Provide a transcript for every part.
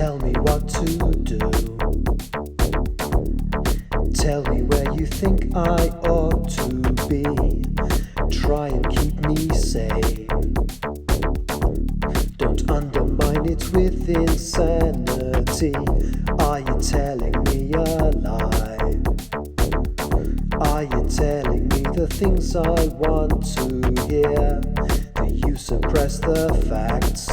Tell me what to do. Tell me where you think I ought to be. Try and keep me sane. Don't undermine it with insanity. Are you telling me a lie? Are you telling me the things I want to hear? Do you suppress the facts?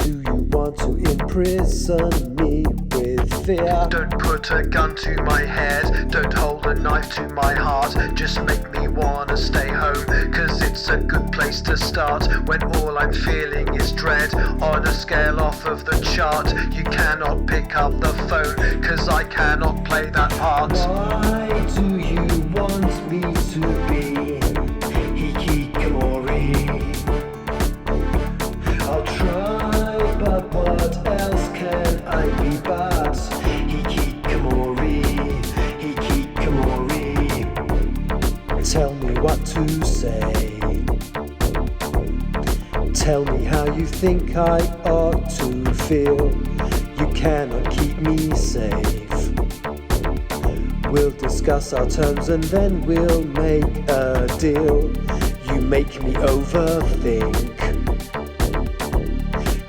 Do you want to imprison me with fear? Don't put a gun to my head, don't hold a knife to my heart. Just make me wanna stay home, cause it's a good place to start. When all I'm feeling is dread, on a scale off of the chart. You cannot pick up the phone, cause I cannot play that part. Why do you want me to be hikikomori? I'll try, but what else can I be but hikikomori, hikikomori? Tell me what to say. Tell me how you think I ought to feel. You cannot keep me safe. We'll discuss our terms and then we'll make a deal. You make me overthink.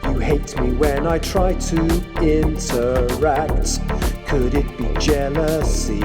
You hate me when I try to interact. Could it be jealousy?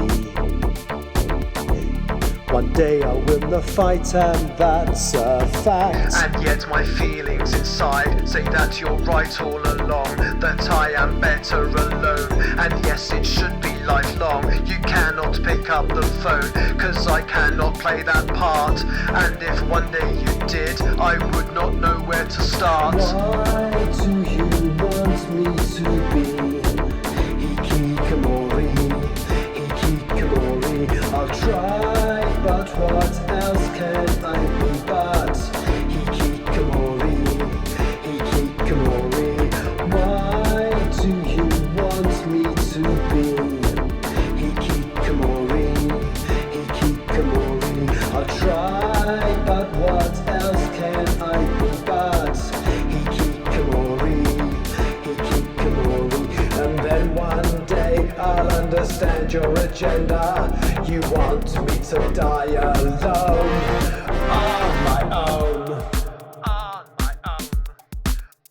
One day I'll win the fight and that's a fact. And yet my feelings inside say that you're right all along, that I am better alone. And yes, it should be lifelong. You cannot pick up the phone, cause I cannot play that part. And if one day you did, I would not know where to start. Why do you want me to be hikikomori, hikikomori? I'll try, but what else can I be but hikikomori, hikikomori? Why do you want me to be hikikomori, hikikomori? I'll try, but what else can I be but hikikomori, hikikomori? And then one day I'll understand your agenda. You want me to die alone, on my own. On my own,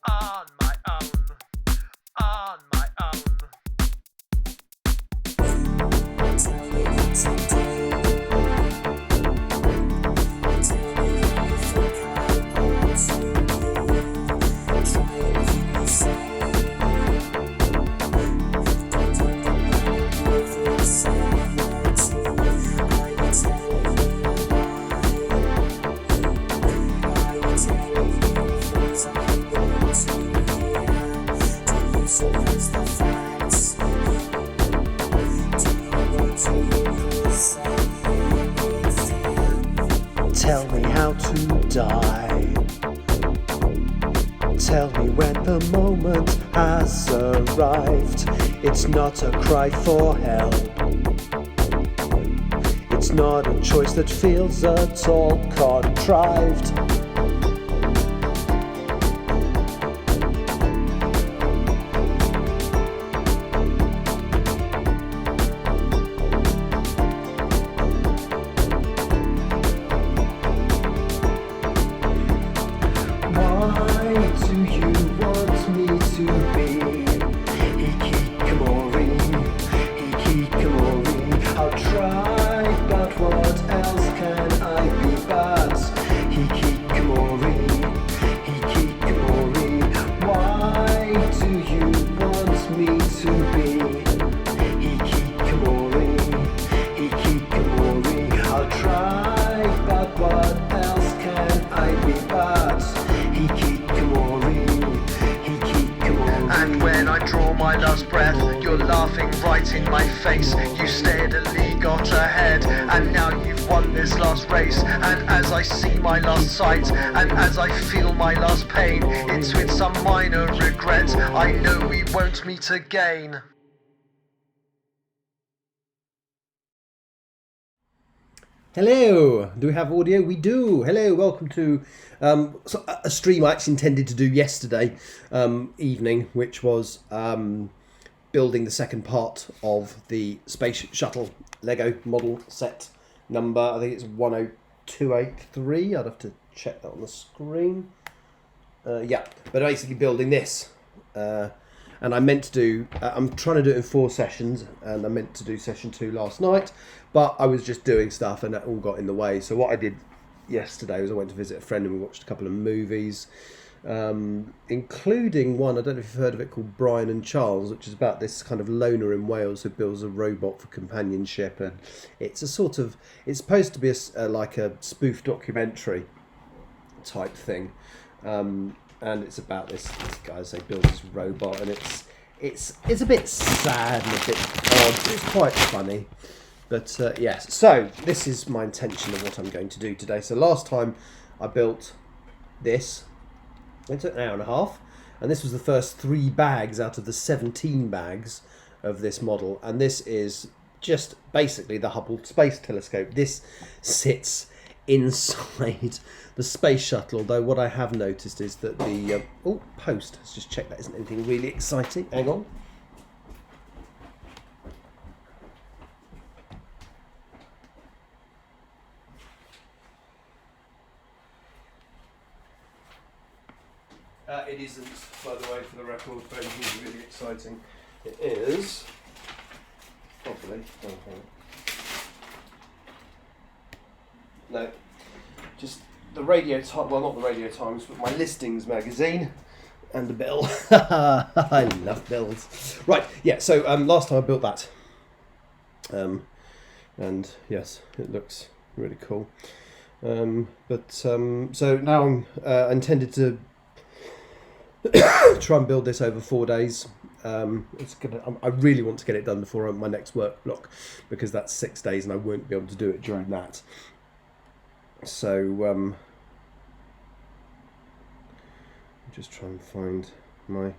on my own, on my own. Tell me how to die. Tell me when the moment has arrived. It's not a cry for help. It's not a choice that feels at all contrived. Why do you want me to be hikikomori, hikikomori? I'll try, but what else can I be but hikikomori, hikikomori? Why do you want me to be hikikomori, hikikomori? I'll try, but what else can I be but hikikomori, hikikomori? And when I draw my last breath, you're laughing right in my face. You steadily got ahead, and now you've won this last race. And as I see my last sight, and as I feel my last pain, it's with some minor regret. I know we won't meet again. Hello. Do we have audio? We do. Hello. Welcome to a stream I actually intended to do yesterday evening, which was building the second part of the Space Shuttle Lego model set number. I think it's 10283. I'd have to check that on the screen. Yeah, but basically building this. And I meant to do, I'm trying to do it in 4 sessions, and I meant to do session 2 last night, but I was just doing stuff and that all got in the way. So what I did yesterday was I went to visit a friend and we watched a couple of movies, including one, I don't know if you've heard of it, called Brian and Charles, which is about this kind of loner in Wales who builds a robot for companionship. And it's a sort of, it's supposed to be like a spoof documentary type thing. And it's about this guy, they build this robot, and it's a bit sad and a bit odd. It's quite funny, but yes. So this is my intention of what I'm going to do today. So last time I built this. It took an hour and a half, and this was the first 3 bags out of the 17 bags of this model. And this is just basically the Hubble Space Telescope. This sits inside the space shuttle, although what I have noticed is that the post, let's just check that isn't anything really exciting. Hang on. It isn't, by the way, for the record, but anything really exciting. It is probably. No, just the Radio Times, well, not the Radio Times, but my listings magazine and a bill. I love bills. Right, yeah, so last time I built that. And yes, it looks really cool. So now I'm intended to try and build this over 4 days. I really want to get it done before my next work block, because that's 6 days and I won't be able to do it during that. So just try and find my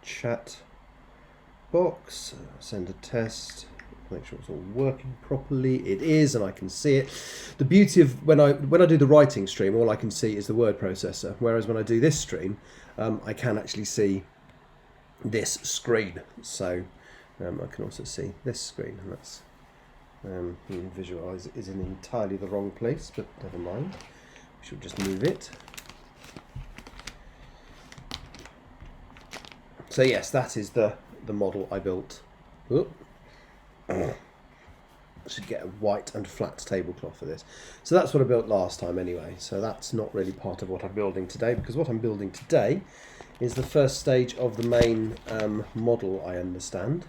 chat box, send a test, make sure it's all working properly. It is, and I can see it. The beauty of when I do the writing stream, all I can see is the word processor, whereas when I do this stream, I can actually see this screen. So I can also see this screen, and that's visualize it is in entirely the wrong place, but never mind. We should just move it. So yes, that is the model I built. I should get a white and flat tablecloth for this. So that's what I built last time anyway. So that's not really part of what I'm building today, because what I'm building today is the first stage of the main model, I understand.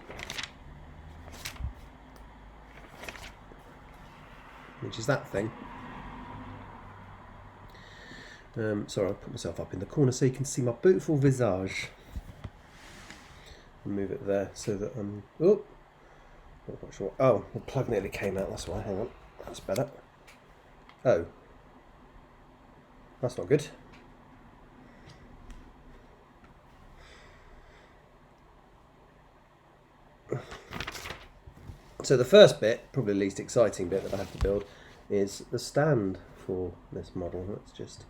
Which is that thing. Sorry, I'll put myself up in the corner so you can see my beautiful visage. Move it there so that not quite sure. Oh, the plug nearly came out, that's why. Hang on, that's better. Oh, that's not good. So the first bit, probably the least exciting bit that I have to build, is the stand for this model. Let's just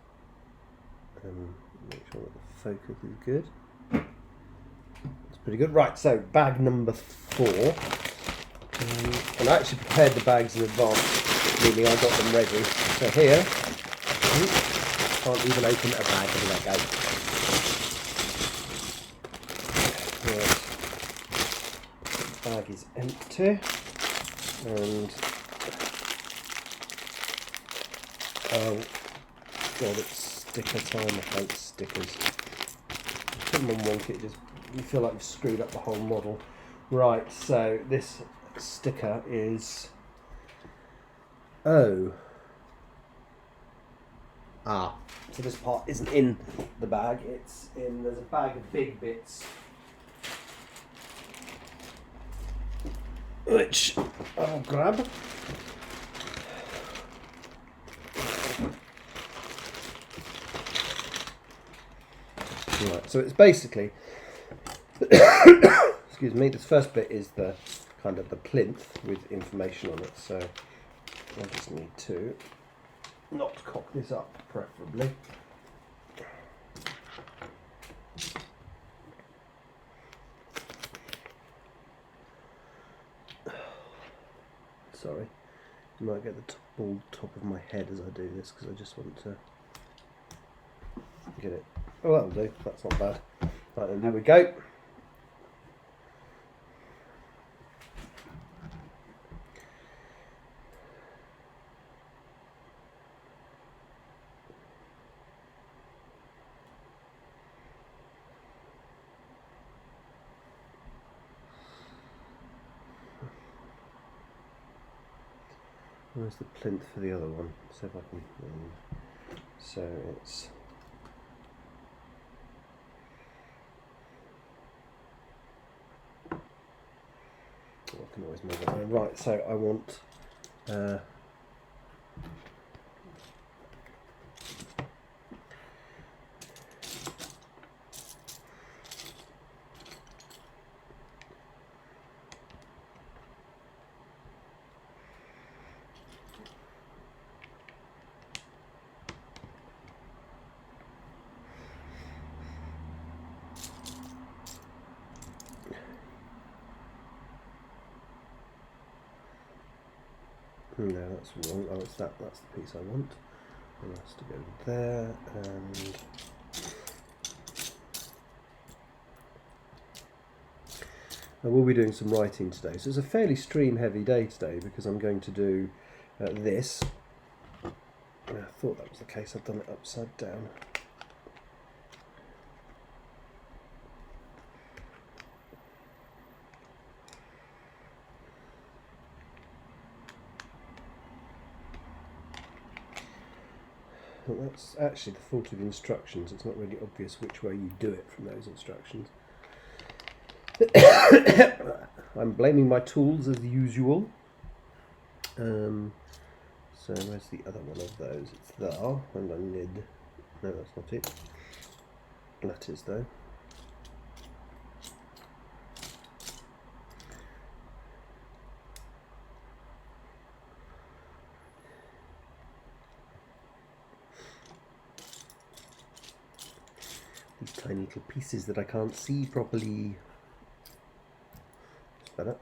make sure that the focus is good. That's pretty good. Right, so bag number 4. And I actually prepared the bags in advance, meaning I got them ready. So here, can't even open a bag of Lego. Right. The bag is empty. And oh god, it's sticker time. I hate stickers. Put them on one kit, you feel like you've screwed up the whole model. Right, so this sticker is so this part isn't in the bag, it's in, there's a bag of big bits which I'll grab. Right, so it's basically excuse me, this first bit is the kind of the plinth with information on it. So I just need to not cock this up, preferably. Sorry, you might get the bald top of my head as I do this because I just want to get it. Oh, that'll do. That's not bad. Right then, there we go. Where's the plinth for the other one? So if I can. So it's. I can always move it around. Right, so I want. No, that's wrong. Oh, it's that. That's the piece I want. And that's to go there, and I will be doing some writing today. So it's a fairly stream-heavy day today because I'm going to do this. I thought that was the case. I've done it upside down. Well, that's actually the fault of the instructions. It's not really obvious which way you do it from those instructions. I'm blaming my tools as usual. So where's the other one of those? It's there, and I need. No, that's not it. That is though. These tiny little pieces that I can't see properly. It's better.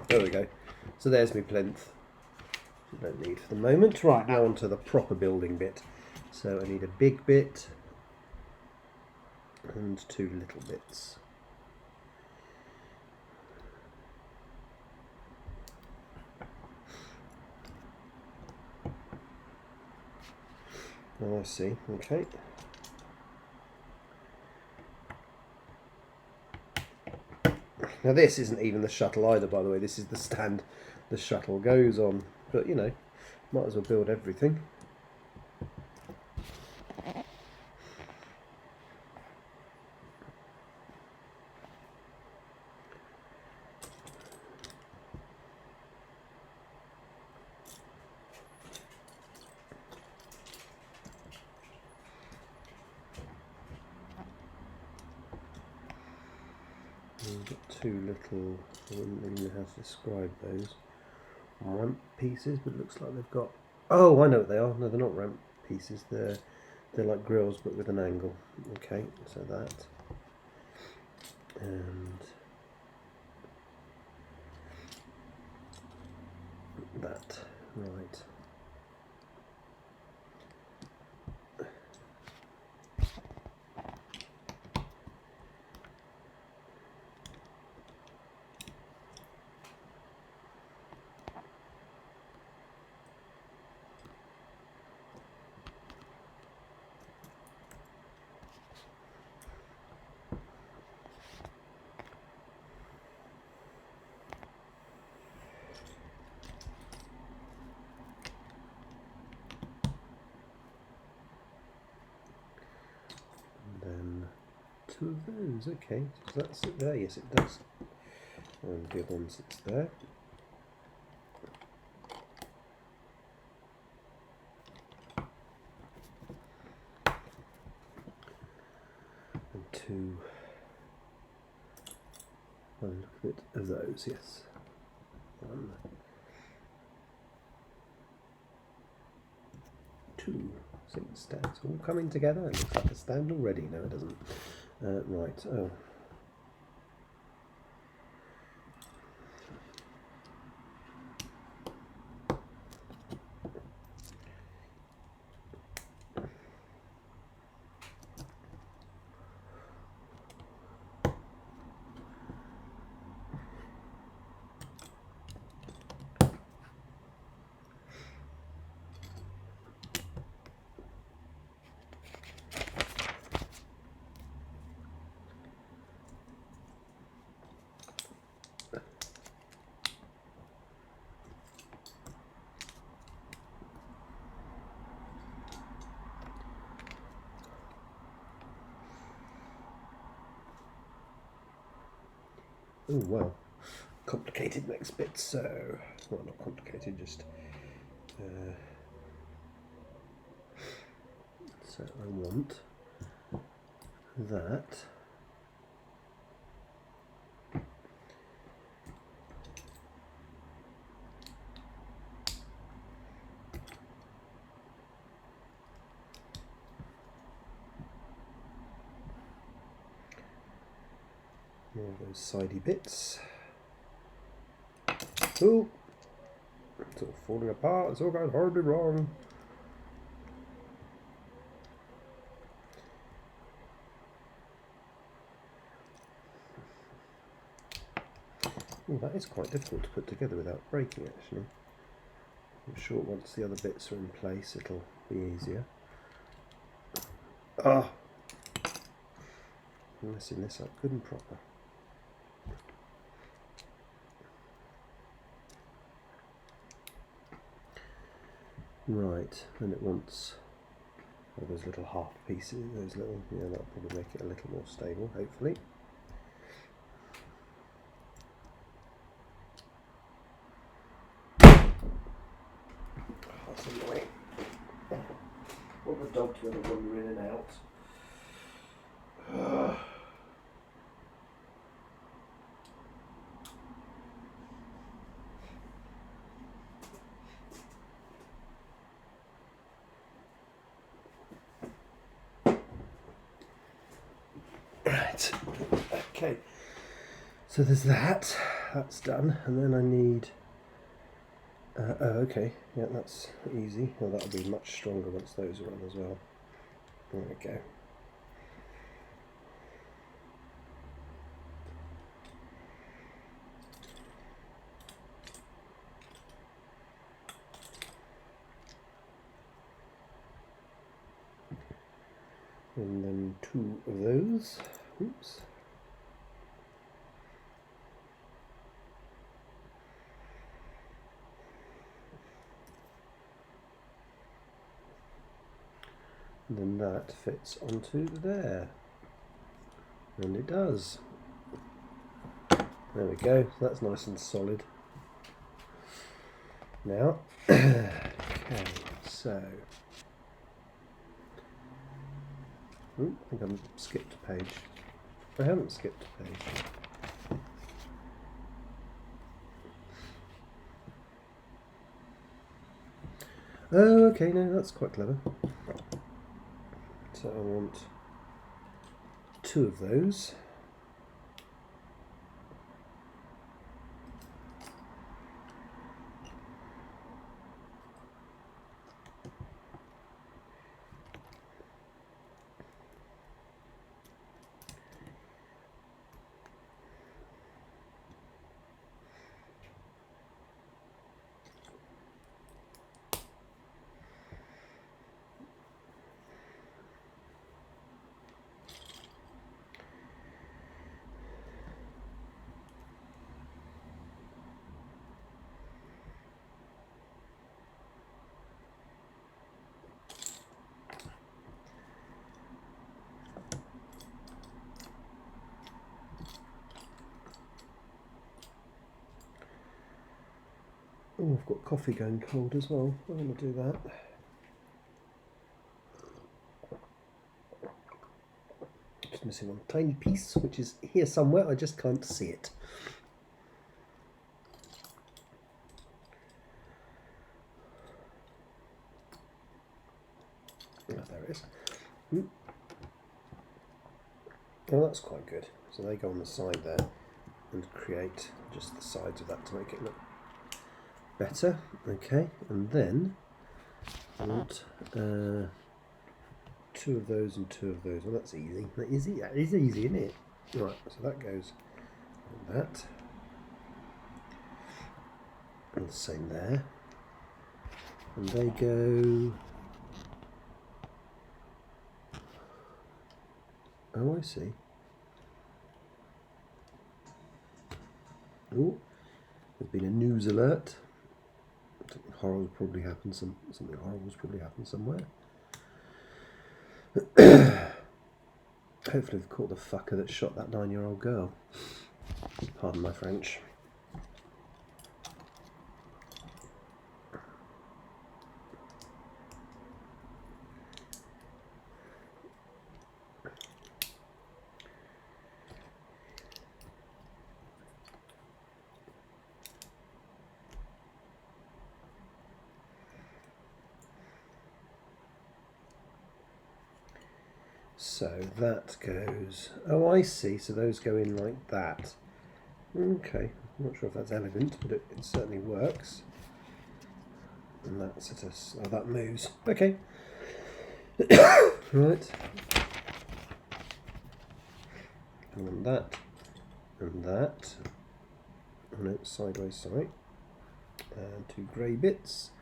There we go. So there's my plinth. Don't need for the moment. Right, now onto the proper building bit. So I need a big bit and two little bits. Oh, I see. Okay. Now this isn't even the shuttle either, by the way. This is the stand the shuttle goes on. But, you know, might as well build everything. We've got two little, I wouldn't really know how to describe those, ramp pieces, but it looks like they've got, oh, I know what they are. No, they're not ramp pieces, they're like grills but with an angle. Okay, so that, and that, right. Two of those, okay, so that's it there, yes it does, and the other one sits there. 2. I'll look at it of those, yes. 1, 2. See, it stands all coming together. It looks like a stand already. No, it doesn't. Right. Oh. Oh, well, complicated next bit, so, well, not complicated, just, so I want that, more of those sidey bits. Oh, it's all falling apart, it's all going horribly wrong. Oh, that is quite difficult to put together without breaking, actually. I'm sure once the other bits are in place it'll be easier. Ah! I'm messing this up good and proper. Right, and it wants those little half pieces, those little, yeah, that'll probably make it a little more stable, hopefully. Oh, that's annoying. What the dogs when they wander in and out. Right, okay, so there's that, that's done, and then I need, oh okay, yeah, that's easy. Well, that'll be much stronger once those are on as well. There we go. And then 2 of those. Oops. And then that fits onto there. And it does. There we go. So that's nice and solid. Now, okay, so. Ooh, I think I've skipped a page. I haven't skipped a page. Oh, okay, no, that's quite clever. So I want 2 of those. Oh, I've got coffee going cold as well. I'm going to do that. Just missing one tiny piece, which is here somewhere. I just can't see it. Oh, there it is. Oh, that's quite good. So they go on the side there and create just the sides of that to make it look better. Okay, and then I want 2 of those and 2 of those. Well, that's easy. That is easy, isn't it? Right, so that goes like that. And the same there. And they go... Oh, I see. Oh, there's been a news alert. Something horrible's probably happened. Something horrible's probably happened somewhere. Hopefully they've caught the fucker that shot that 9-year-old girl. Pardon my French. So that goes... Oh, I see. So those go in like that. Okay. I'm not sure if that's elegant, but it certainly works. And that's at us. Oh, that moves. Okay. Right. I want that. And that. Oh, no, sideways, sorry. And 2 grey bits.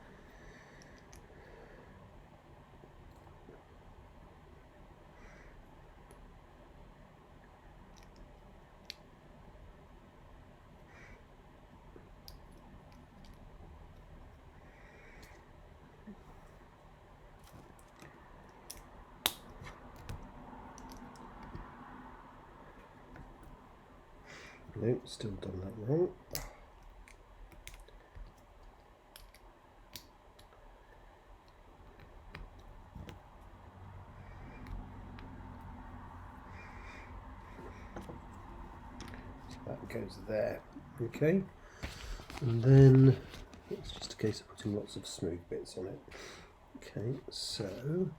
No, still done that wrong. So that goes there. Okay. And then it's just a case of putting lots of smooth bits on it. Okay, so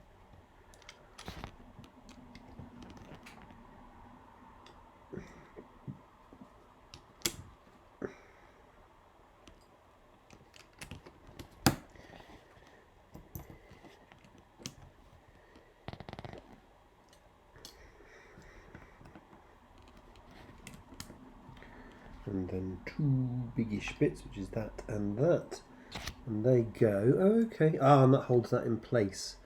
and then 2 biggish bits, which is that and that, and they go. Oh, okay. Ah, and that holds that in place.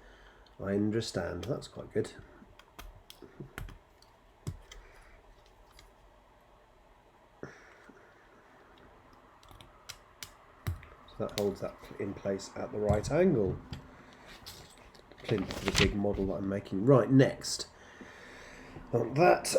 I understand. That's quite good. So that holds that in place at the right angle. Plinth for the big model that I'm making. Right, next. On that.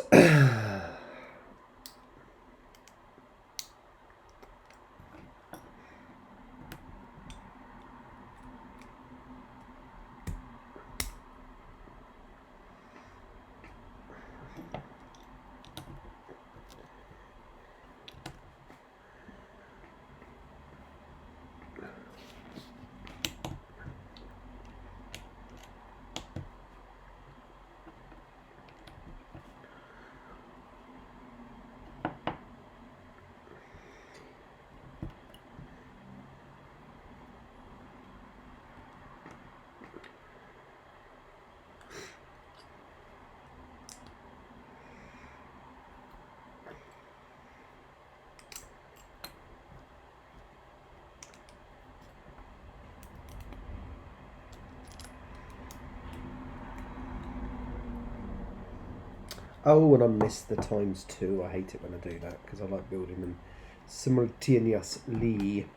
Oh, and I missed the ×2. I hate it when I do that because I like building them simultaneously.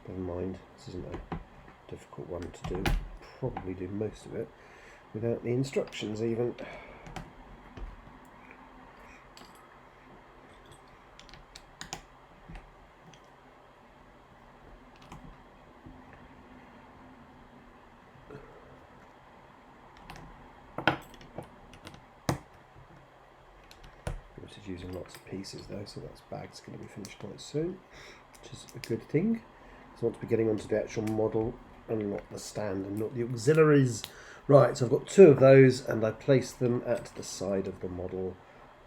Never mind, this isn't a difficult one to do. Probably do most of it without the instructions even. using lots of pieces though, so that bag's going to be finished quite soon, which is a good thing. So I want to be getting onto the actual model and not the stand and not the auxiliaries. Right, so I've got 2 of those and I place them at the side of the model,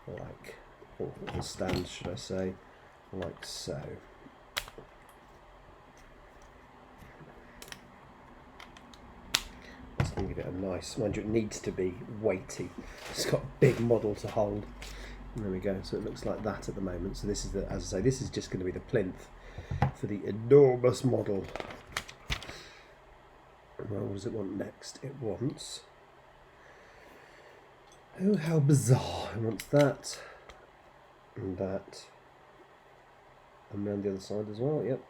like, or the stand should I say, like so. Just going to give it a nice, mind you, it needs to be weighty. It's got a big model to hold. And there we go, so it looks like that at the moment. So this is the, as I say, this is just going to be the plinth for the enormous model. Well, what does it want next? It wants... Oh, how bizarre. It wants that, and that, and around the other side as well, yep.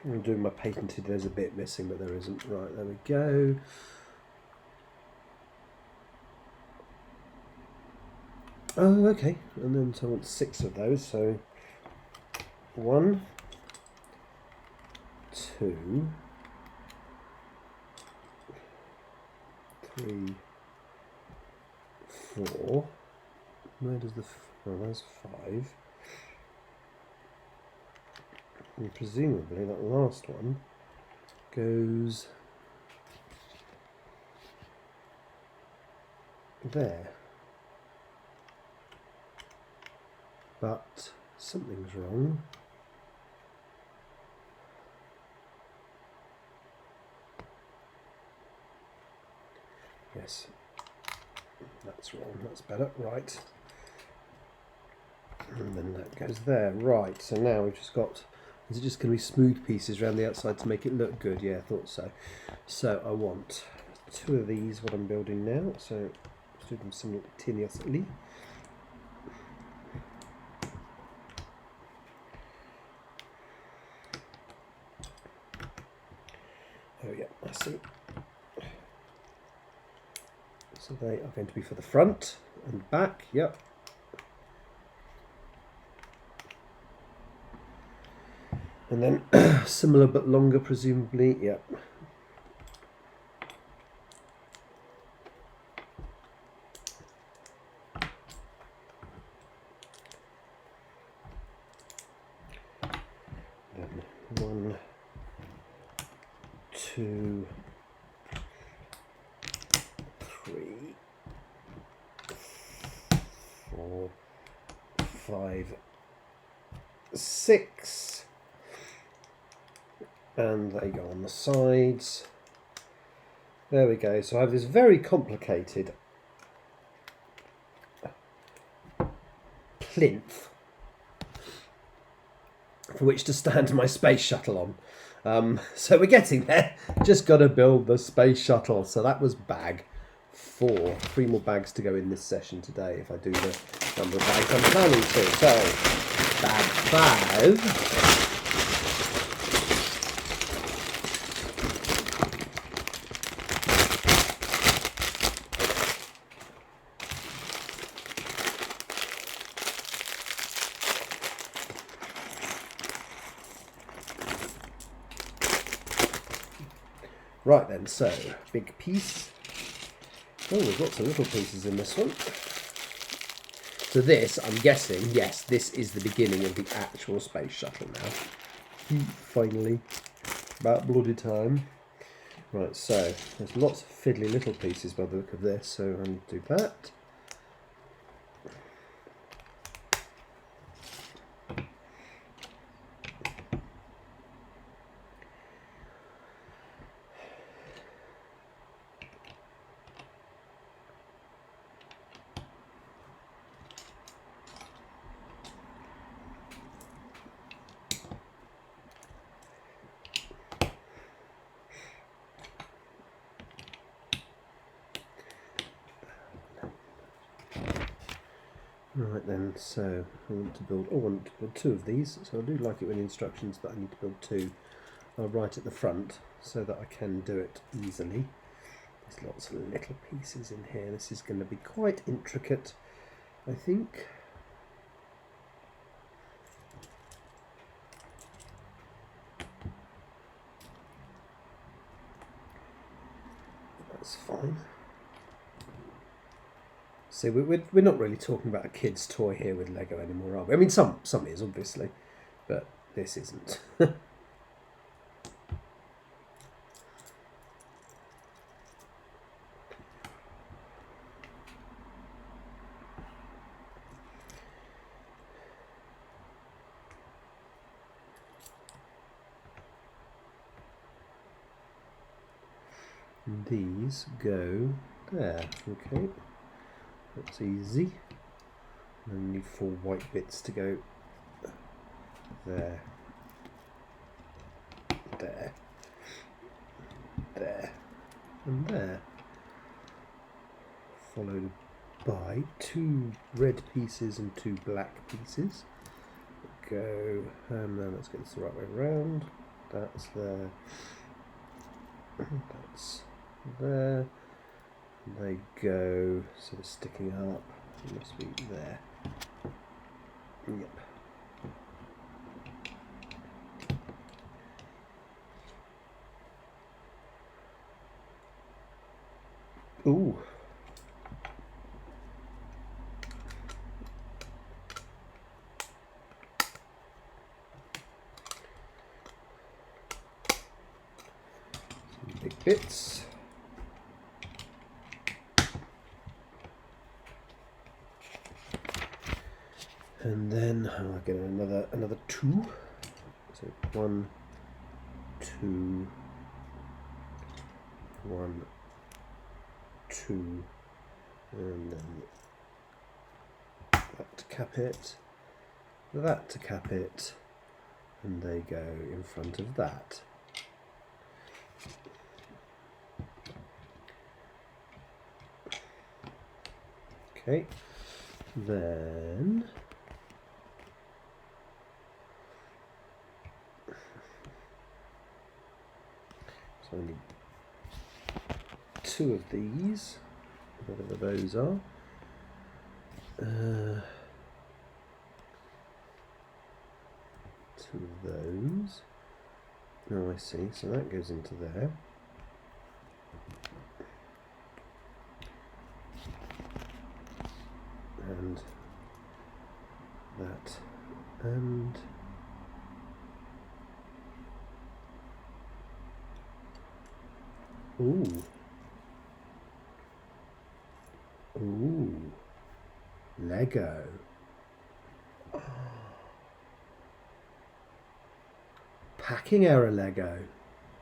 I'm doing my patented, there's a bit missing, but there isn't. Right, there we go. Oh, okay. And then so I want 6 of those. So 1, 2, 3, 4. Where does the... Oh, there's 5. And presumably that last one goes there. But something's wrong. Yes, that's wrong, that's better, right. And then that goes there, right. So now we've just got, is it just going to be smooth pieces around the outside to make it look good? Yeah, I thought so. So I want 2 of these, what I'm building now, so let's do them simultaneously. Oh yeah, I see. So they are going to be for the front and back, yep. And then similar but longer presumably, yep. Then 1, 2, 3, 4, 5, 6, and they go on the sides. There we go. So I have this very complicated plinth for which to stand my space shuttle on. So we're getting there. Just got to build the space shuttle. So that was bag 4. 3 more bags to go in this session today if I do the number of bags I'm planning to. So bag 5. Right then, so big piece. Oh, there's lots of little pieces in this one. So this, I'm guessing, yes, this is the beginning of the actual space shuttle now. Finally, about bloody time. Right, so there's lots of fiddly little pieces by the look of this, so I need to do that. Right then, so I want to build, 2 of these, so I do like it when the instructions that I need to build 2 are right at the front, so that I can do it easily. There's lots of little pieces in here. This is going to be quite intricate, I think. That's fine. So we're not really talking about a kid's toy here with Lego anymore, are we? I mean, some is, obviously, but this isn't. And these go there, okay. That's easy. And then you need 4 white bits to go there, there, there, and there. Followed by 2 red pieces and 2 black pieces. Go, and then let's get this the right way around. That's there. That's there. And they go, sort of sticking up. It must be there. Yep. Ooh. Some big bits. And then I'll get another 2. So 1, 2, 1, 2, and then that to cap it, that to cap it, and they go in front of that. Okay, then so I need 2 of these, whatever those are. 2 of those. Oh, I see. So that goes into there. And that, and ooh. Ooh. Lego. Oh. Packing error Lego.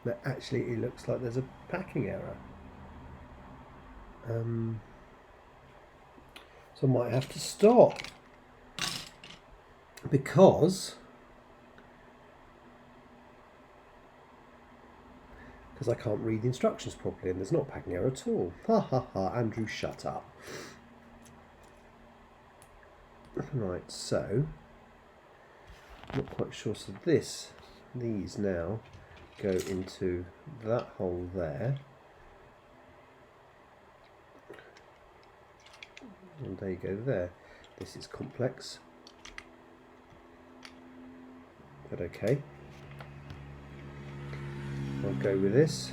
But actually it looks like there's a packing error. So I might have to stop. Because I can't read the instructions properly and there's not a packing error at all. Ha ha ha, Andrew, shut up. Right, so I'm not quite sure. So these now go into that hole there. And they go there. This is complex. But okay. I'll go with this.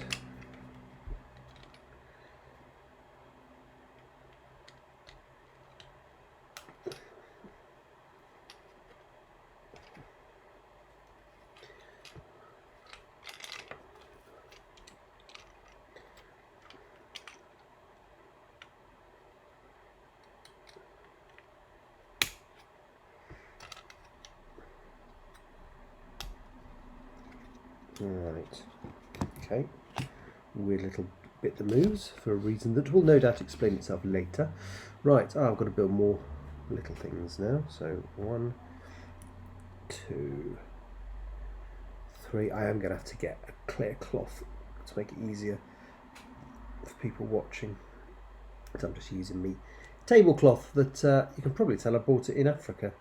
Right. Okay. Weird little bit that moves for a reason that will no doubt explain itself later. Right, I've got to build more little things now. So 1, 2, 3. I am going to have to get a clear cloth to make it easier for people watching. So I'm just using me tablecloth that you can probably tell I bought it in Africa.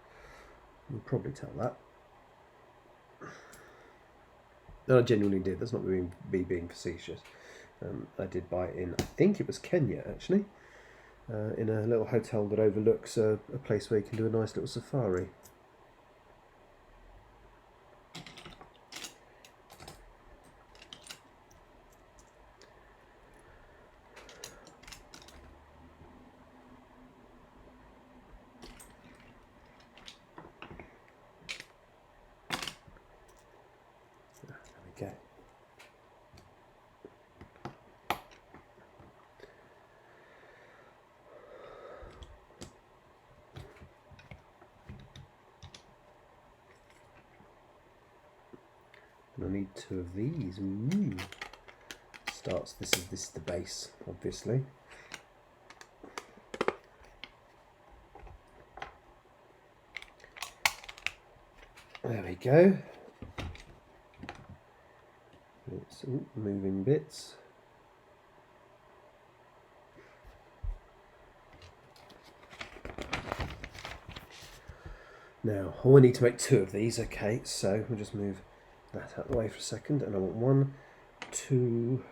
You can probably tell that. No, I genuinely did. That's not me being facetious. I did buy it in, I think it was Kenya actually, in a little hotel that overlooks a place where you can do a nice little safari. There we go. And I need 2 of these. Ooh. This is the base, obviously. There we go. It's moving bits. Now, I will need to make 2 of these, okay, so we'll just move that out of the way for a second, and I want 1, 2,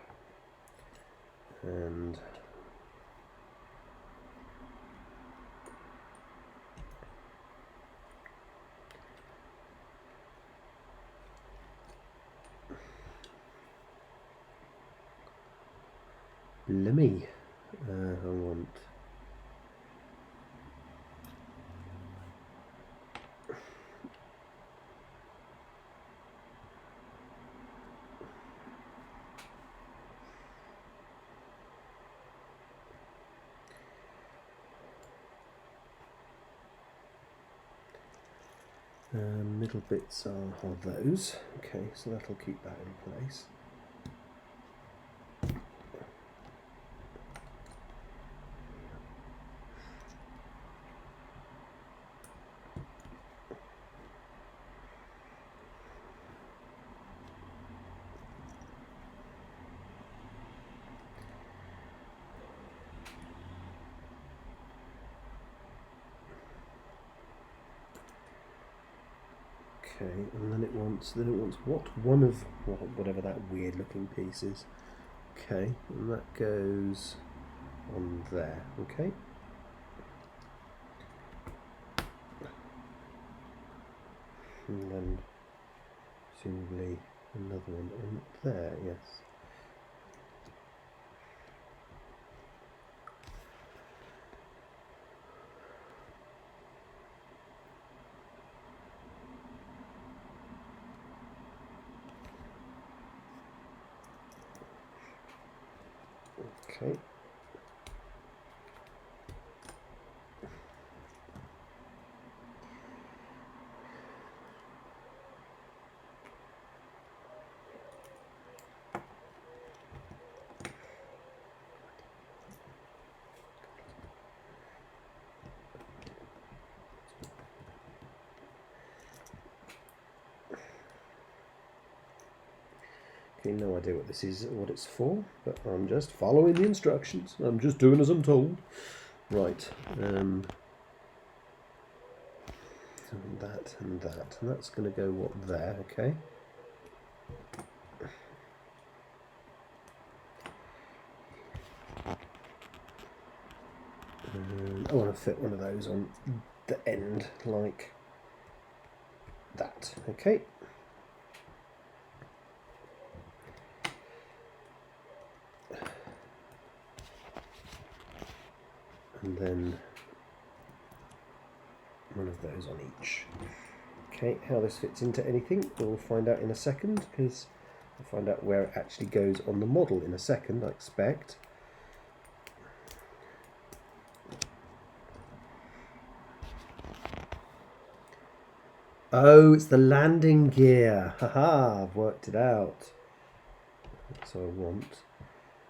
and Lemmy. I want middle bits are those. Okay, so that'll keep that in place. Okay, and then it wants what? One of whatever that weird looking piece is. Okay, and that goes on there, okay. And then presumably another one on there, yes. Okay. No idea what this is, what it's for, but I'm just following the instructions. I'm just doing as I'm told. Right. That and that, and that's going to go what there, okay. I want to fit one of those on the end like that, okay. And then one of those on each. Okay, how this fits into anything we'll find out in a second, because we'll find out where it actually goes on the model in a second, I expect. Oh, it's the landing gear. Haha, I've worked it out. That's what I want.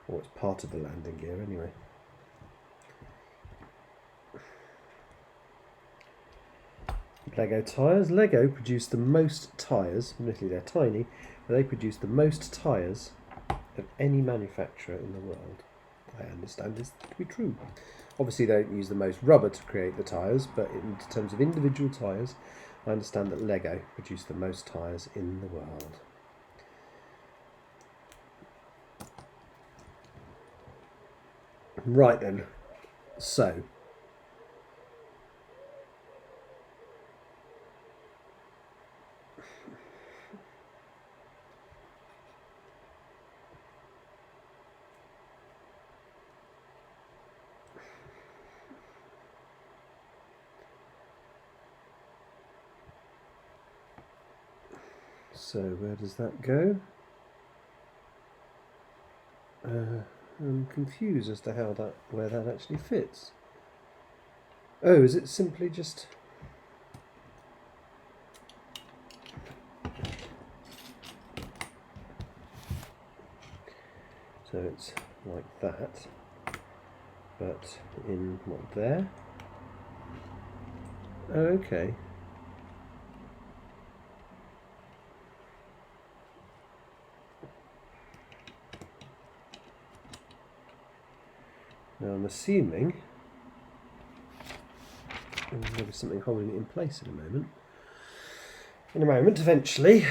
Or it's part of the landing gear anyway. Lego tyres. Lego produce the most tyres, admittedly they're tiny, but they produce the most tyres of any manufacturer in the world. I understand this to be true. Obviously they don't use the most rubber to create the tyres, but in terms of individual tyres, I understand that Lego produce the most tyres in the world. Right then, so where does that go? I'm confused as to where that actually fits. Oh, is it simply just... So it's like that, but in what, there? Oh, okay. Now I'm assuming there'll be something holding it in place in a moment. Eventually.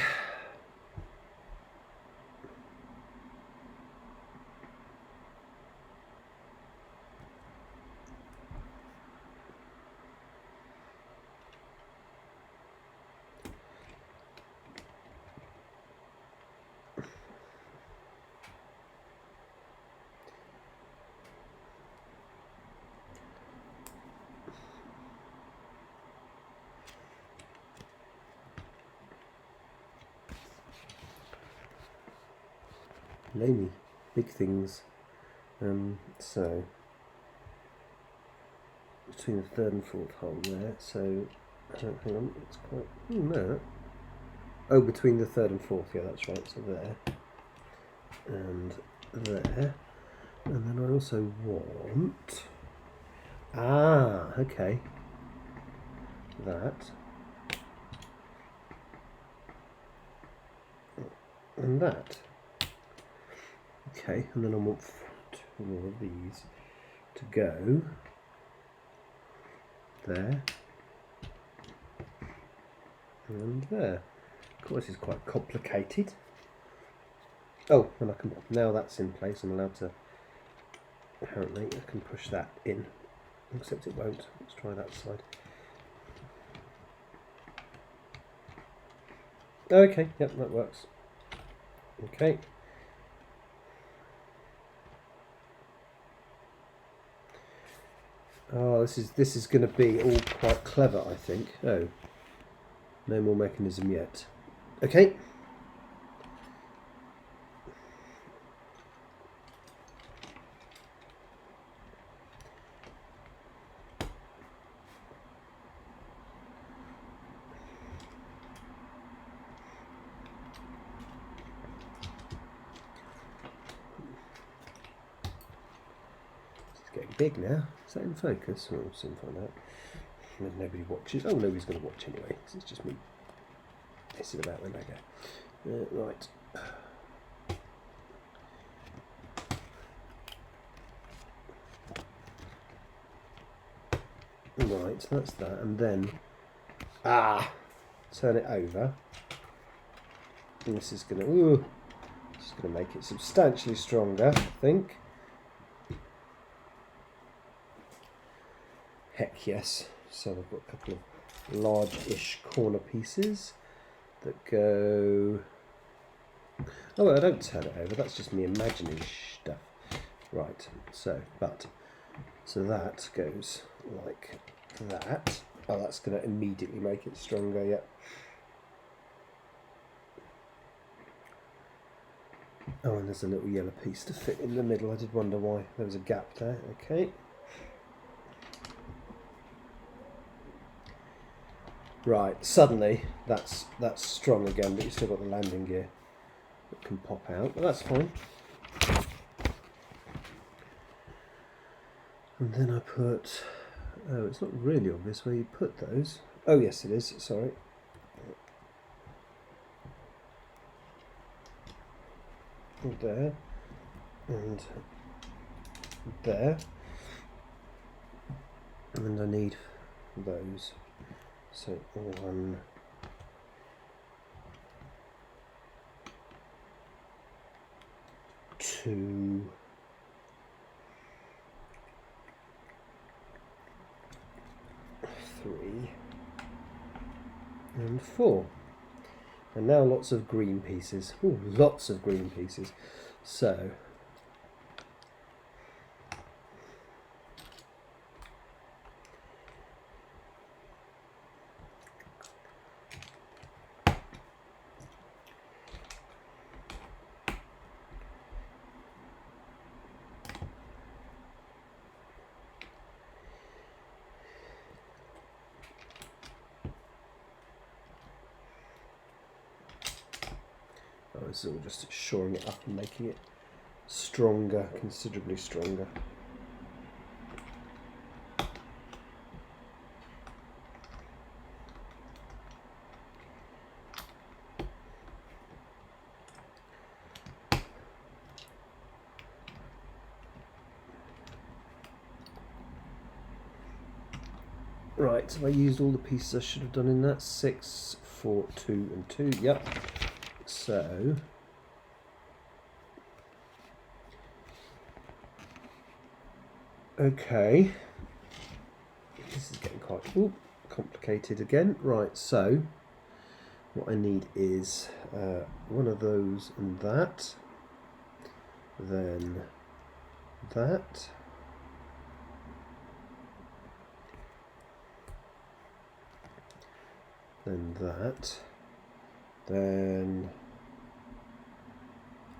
Blimey, big things. So between the third and fourth hole there. So hang on, it's quite no. Oh, between the third and fourth. Yeah, that's right. So there and there, and then I also want. Ah, okay. That and that. Okay, and then I want 2 more of these to go there and there. Of course, it's quite complicated. Oh, and I can, now that's in place, I'm allowed to, apparently I can push that in, except it won't. Let's try that side. Okay, yep, that works. Okay. Oh, this is going to be all quite clever, I think. Oh, no more mechanism yet. Okay. Getting big now. Is that in focus? We'll soon find out. Nobody watches. Oh, nobody's going to watch anyway, because it's just me pissing about when I go. Right. Right, so that's that. And then, turn it over. And this is going to make it substantially stronger, I think. Heck yes. So I've got a couple of large-ish corner pieces that go... Oh, I don't turn it over. That's just me imagining stuff. Right. So that goes like that. Oh, that's going to immediately make it stronger. Yeah. Oh, and there's a little yellow piece to fit in the middle. I did wonder why there was a gap there. Okay. Right, suddenly that's strong again, but you've still got the landing gear that can pop out, but that's fine. And then I put, oh, it's not really obvious where you put those. Oh yes it is, sorry. There, and there, and I need those. So 1, 2, and 4. And now lots of green pieces. Ooh, lots of green pieces. So this is all just shoring it up and making it stronger, considerably stronger. Right, have I used all the pieces I should have done in that? 6, 4, 2 and 2, yep. So okay, this is getting quite complicated again. Right, so what I need is one of those and that, then that, then that, then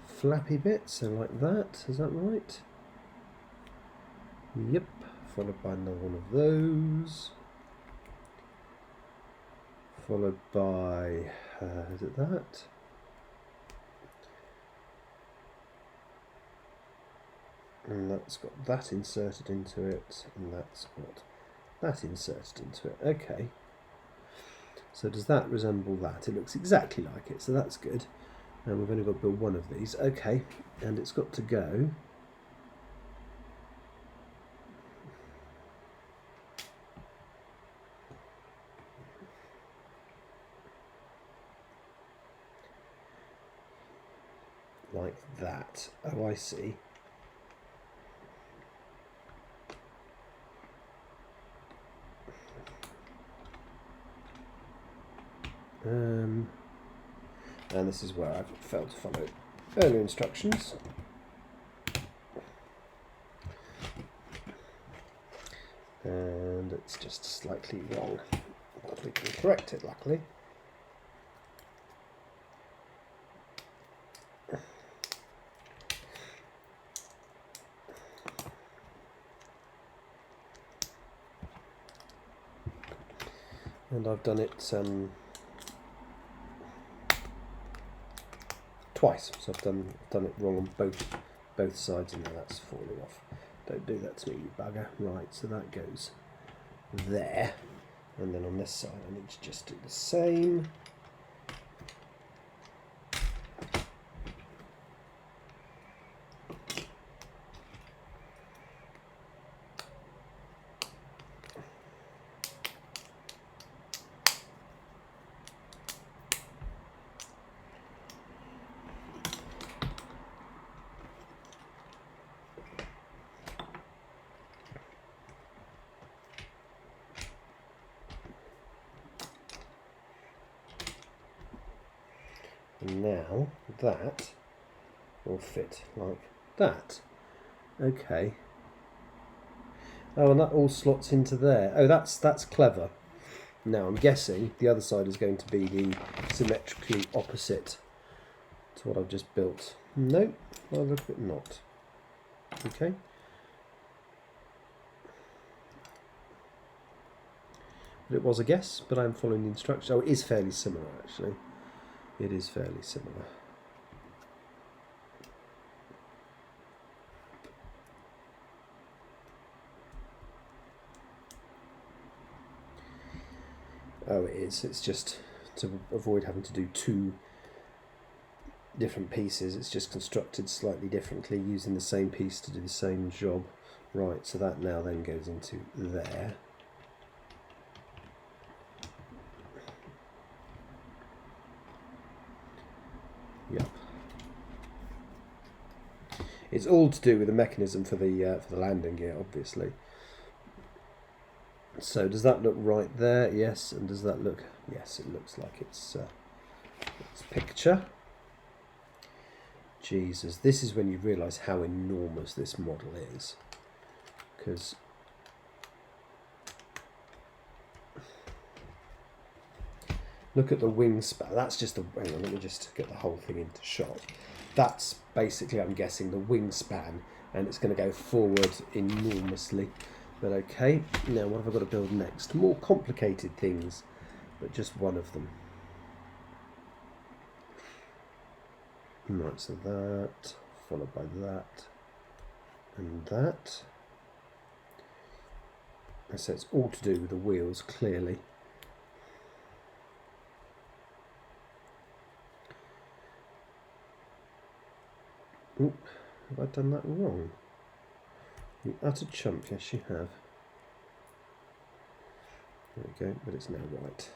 flappy bit, so like that, is that right? Yep, followed by another one of those, followed by, is it that? And that's got that inserted into it, and that's got that inserted into it. Okay. So does that resemble that? It looks exactly like it, so that's good. And we've only got to build one of these. Okay, and it's got to go like that. Oh, I see. And this is where I've failed to follow earlier instructions. And it's just slightly wrong, but we can correct it, luckily. And I've done it twice, so I've done it wrong on both sides, and now that's falling off. Don't do that to me, you bugger. Right, so that goes there, and then on this side I need to just do the same. And now that will fit like that. Okay. Oh, and that all slots into there. Oh, that's clever. Now I'm guessing the other side is going to be the symmetrically opposite to what I've just built. Nope, well, look at it not. Okay. But it was a guess, but I'm following the instructions. Oh, it is fairly similar, actually. It is fairly similar. Oh, it is. It's just to avoid having to do two different pieces. It's just constructed slightly differently, using the same piece to do the same job. Right, so that now then goes into there. Yep. It's all to do with the mechanism for the landing gear, obviously. So does that look right there? Yes. And does that look? Yes, it looks like it's picture. Jesus, this is when you realise how enormous this model is, because look at the wingspan. That's just the. Hang on, let me just get the whole thing into shot. That's basically, I'm guessing, the wingspan, and it's going to go forward enormously. But okay, now what have I got to build next? More complicated things, but just one of them. Right, so that, followed by that, and that. So it's all to do with the wheels, clearly. Oop, have I done that wrong? You utter chump, yes you have. There we go, but it's now right.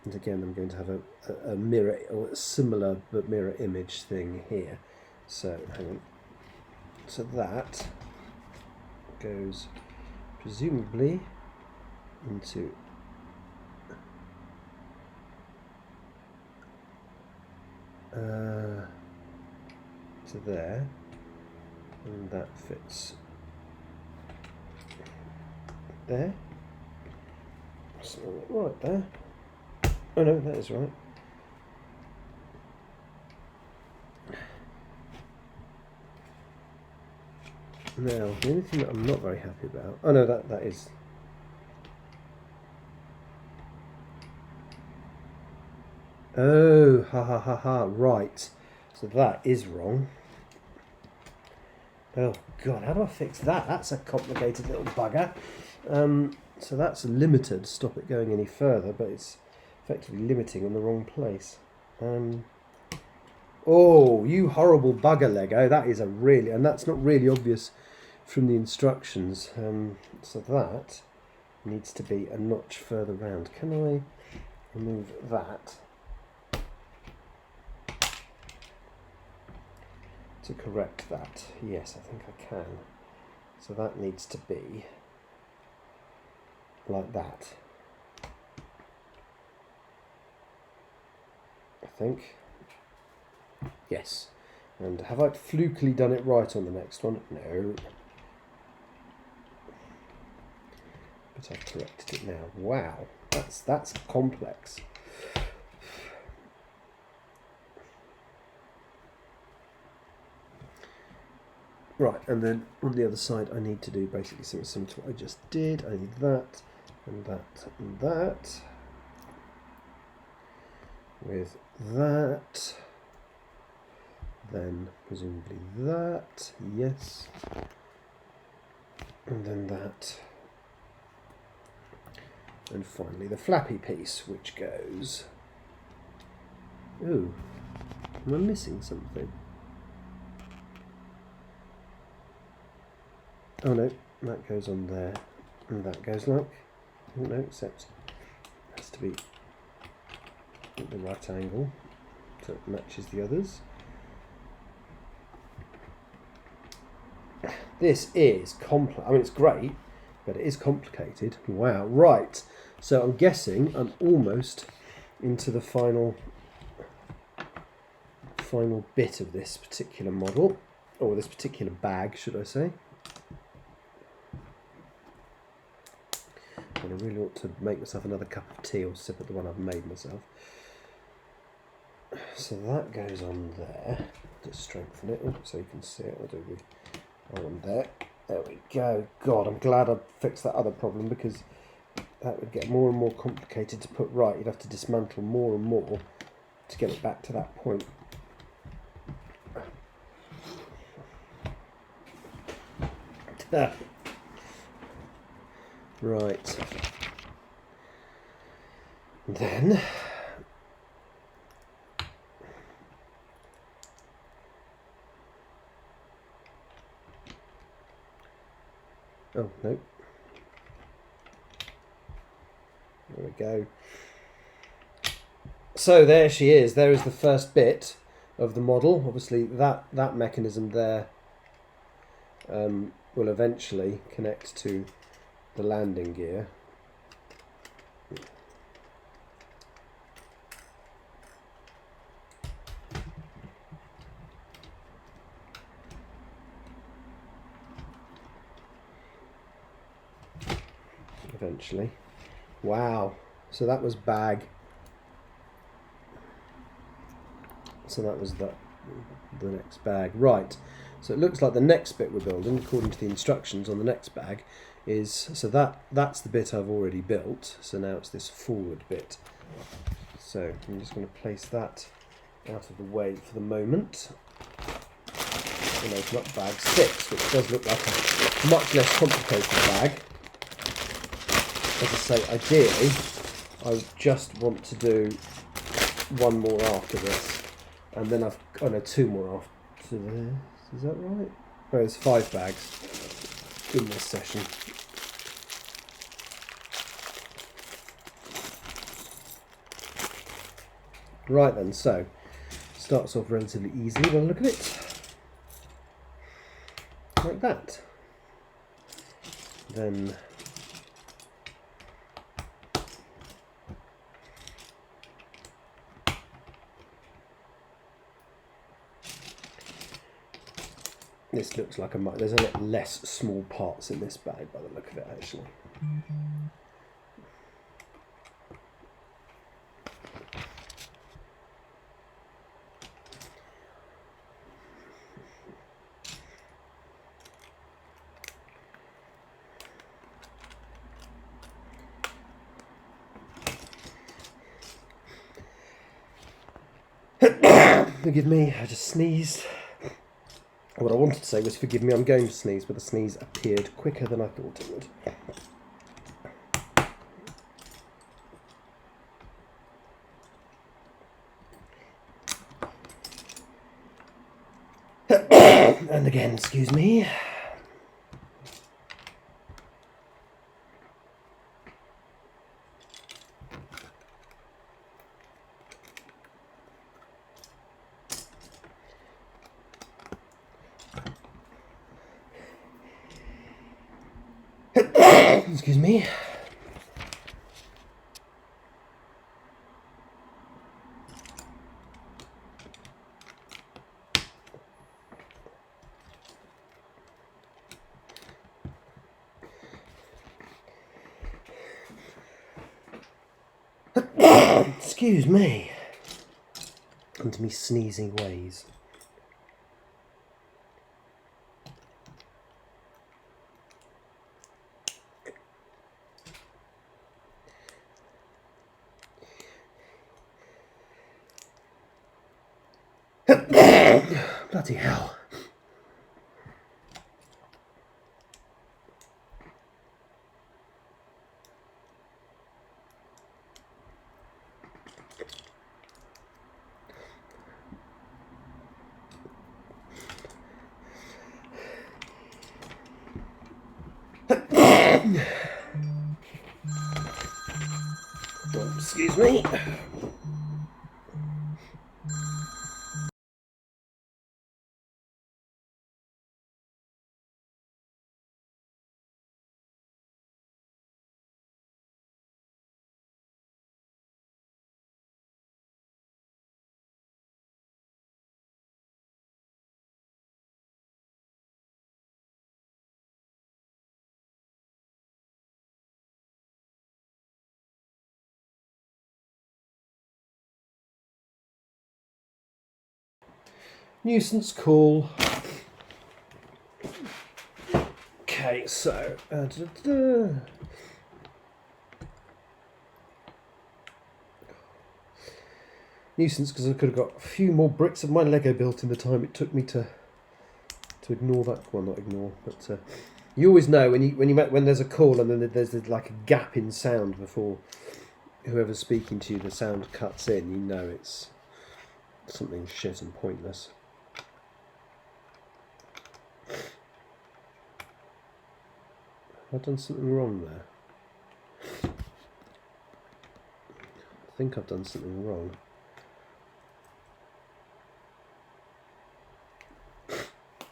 And again, I'm going to have a mirror, or a similar but mirror image thing here. So, hang on. So that goes presumably into to there, and that fits there. That's not right there. Oh no, that is right. Now, the only thing that I'm not very happy about... Oh no, that is... Oh, ha ha ha ha, right. So that is wrong. Oh god, how do I fix that? That's a complicated little bugger. So that's limited, stop it going any further, but it's effectively limiting in the wrong place. Oh, you horrible bugger, Lego. That is a really... And that's not really obvious from the instructions. So that needs to be a notch further round. Can I remove that to correct that? Yes, I think I can. So that needs to be like that, I think. Yes. And have I flukily done it right on the next one? No. But I've corrected it now. Wow, that's complex. Right, and then on the other side I need to do basically something similar to what I just did. I need that, and that, and that. With that. Then presumably that, yes. And then that. And finally the flappy piece, which goes... Ooh, am I missing something? Oh no, that goes on there, and that goes like... Oh no, except it has to be at the right angle, so it matches the others. This is complex. I mean, it's great, but it is complicated. Wow, right. So I'm guessing I'm almost into the final bit of this particular model, or this particular bag, should I say. And I really ought to make myself another cup of tea or sip at the one I've made myself. So that goes on there. Just strengthen it so you can see it. I'll do the on there. There we go. God, I'm glad I fixed that other problem, because that would get more and more complicated to put right. You'd have to dismantle more and more to get it back to that point. Right. Then oh, no. There we go. So there she is. There is the first bit. of the model. Obviously that mechanism there will eventually connect to the landing gear. Eventually. Wow. So that was bag. So that was the next bag. Right. So it looks like the next bit we're building, according to the instructions on the next bag, is so that's the bit I've already built. So now it's this forward bit. So I'm just going to place that out of the way for the moment. And open up bag 6, which does look like a much less complicated bag. As I say, ideally, I just want to do one more after this, and then I've two more after this. Is that right? Oh, there's 5 bags in this session. Right then, so starts off relatively easily when I look at it, like that. Then this looks like there's a lot less small parts in this bag by the look of it, actually. Forgive me, I just sneezed. What I wanted to say was forgive me, I'm going to sneeze, but the sneeze appeared quicker than I thought it would. And again, excuse me. Excuse me. Excuse me. And me sneezing ways. Bloody hell. Oh, excuse me. Nuisance call. Okay, so nuisance because I could have got a few more bricks of my Lego built in the time it took me to ignore that. Well, not ignore, but you always know when there's a call and then there's like a gap in sound before whoever's speaking to you, the sound cuts in. You know it's something shit and pointless. Have I done something wrong there? I think I've done something wrong.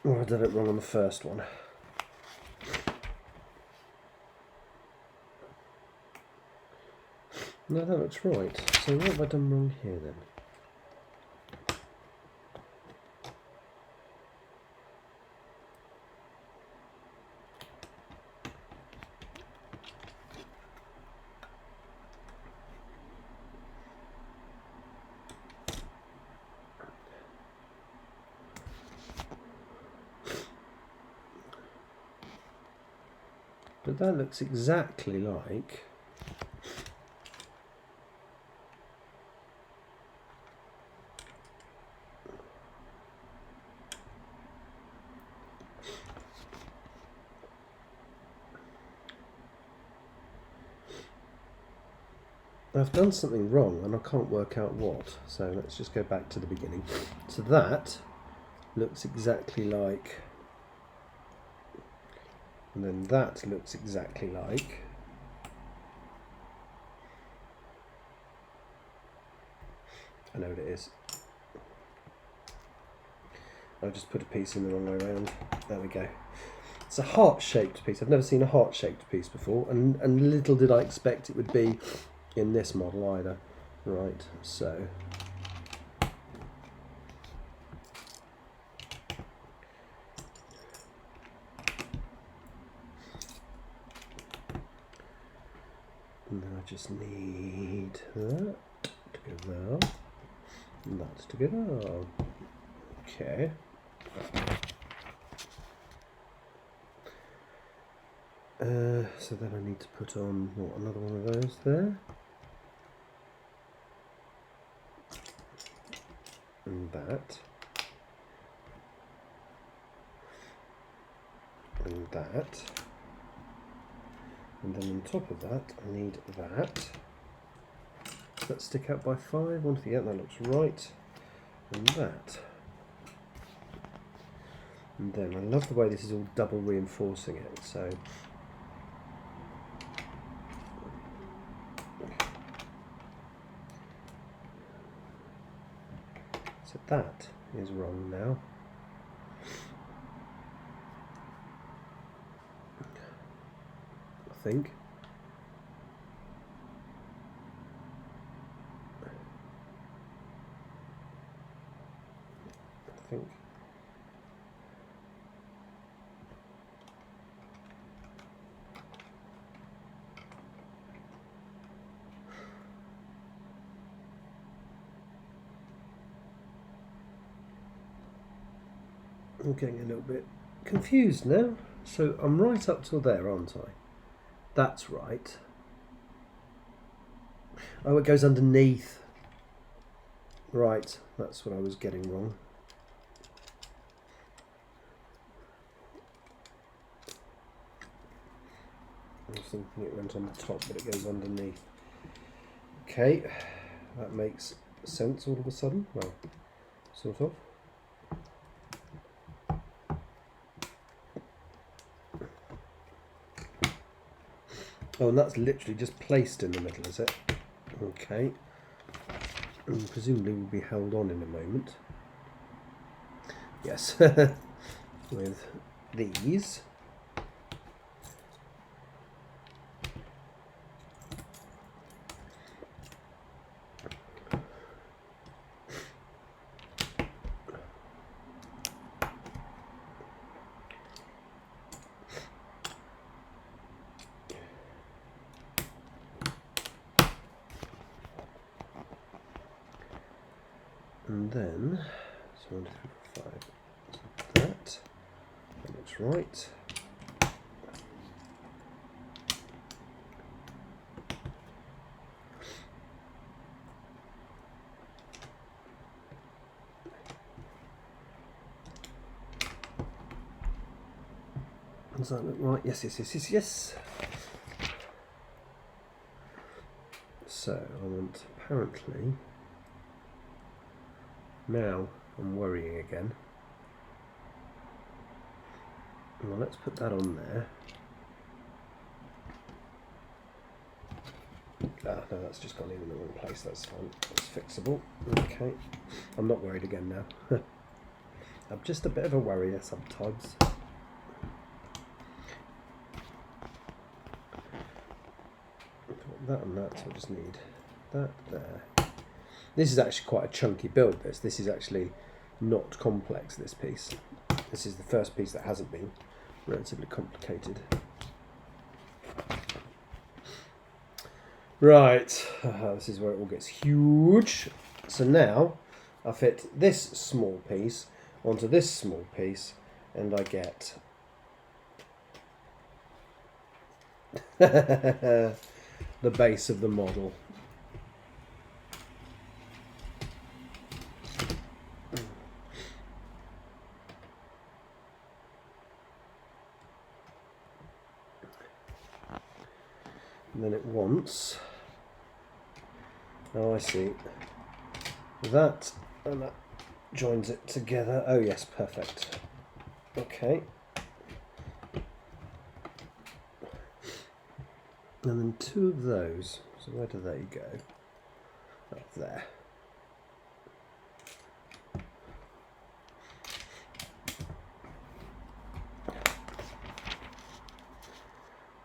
Or I did it wrong on the first one. No, that looks right. So what have I done wrong here then? But that looks exactly like... I've done something wrong and I can't work out what. So let's just go back to the beginning. So that looks exactly like... And then that looks exactly like... I know what it is. I've just put a piece in the wrong way around. There we go. It's a heart-shaped piece. I've never seen a heart-shaped piece before, and little did I expect it would be in this model either. Right, so... And then I just need that to go there, and that to go there. Okay. So then I need to put on, what, another one of those there. And that. And that. And then on top of that, I need that. Let's stick out by 5. One to the end, that looks right. And that. And then I love the way this is all double reinforcing it. So that is wrong now. I think. I'm getting a little bit confused now. So I'm right up till there, aren't I? That's right. Oh, it goes underneath. Right, that's what I was getting wrong. I was thinking it went on the top, but it goes underneath. Okay, that makes sense all of a sudden. Well, sort of. Oh, and that's literally just placed in the middle, is it? Okay. And presumably will be held on in a moment. Yes. With these. And then, so 1, 2, 3, 4, 5. So that looks right. Does that look right? Yes, yes, yes, yes, yes. So I want apparently. Now I'm worrying again. Well, let's put that on there. Ah, no, that's just gone in the wrong place. That's fine. That's fixable. Okay. I'm not worried again now. I'm just a bit of a worrier sometimes. That and that, so I just need that there. This is actually quite a chunky build, this is actually not complex, this piece. This is the first piece that hasn't been relatively complicated. Right, this is where it all gets huge. So now I fit this small piece onto this small piece and I get the base of the model. And then it wants, oh I see, that and that joins it together. Oh yes, perfect. Okay. And then two of those. So where do they go? Up there.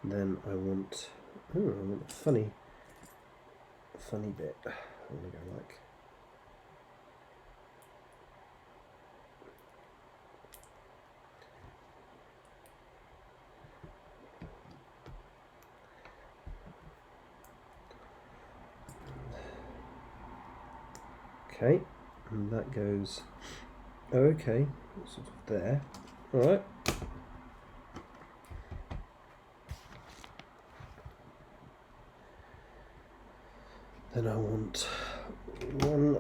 And then I want, I want a funny bit. I want to go like, okay, and that goes, oh, okay, sort of there. All right. Then I want 1,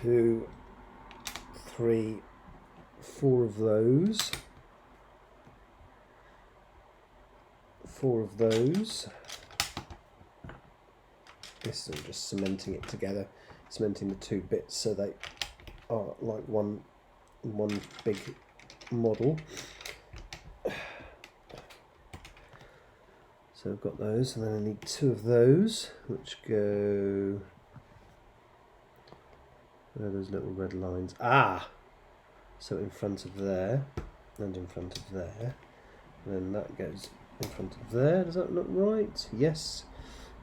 2, 3, 4 of those. 4 of those. This is just cementing it together, cementing the two bits so they are like one big model. So I've got those, and then I need 2 of those, which go, where are those little red lines? Ah! So in front of there, and in front of there, and then that goes in front of there. Does that look right? Yes.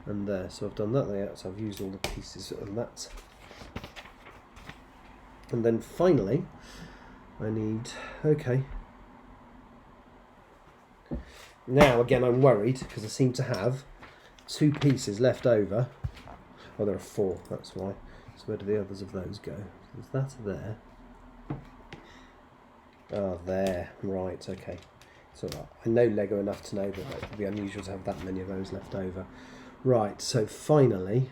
And there. So I've done that layout, so I've used all the pieces on that. And then finally, I need, okay. Now again I'm worried because I seem to have 2 pieces left over. Oh, there are 4, that's why. So where do the others of those go? There's that there. Oh, there. Right, okay. So I know Lego enough to know that it would be unusual to have that many of those left over. Right, so finally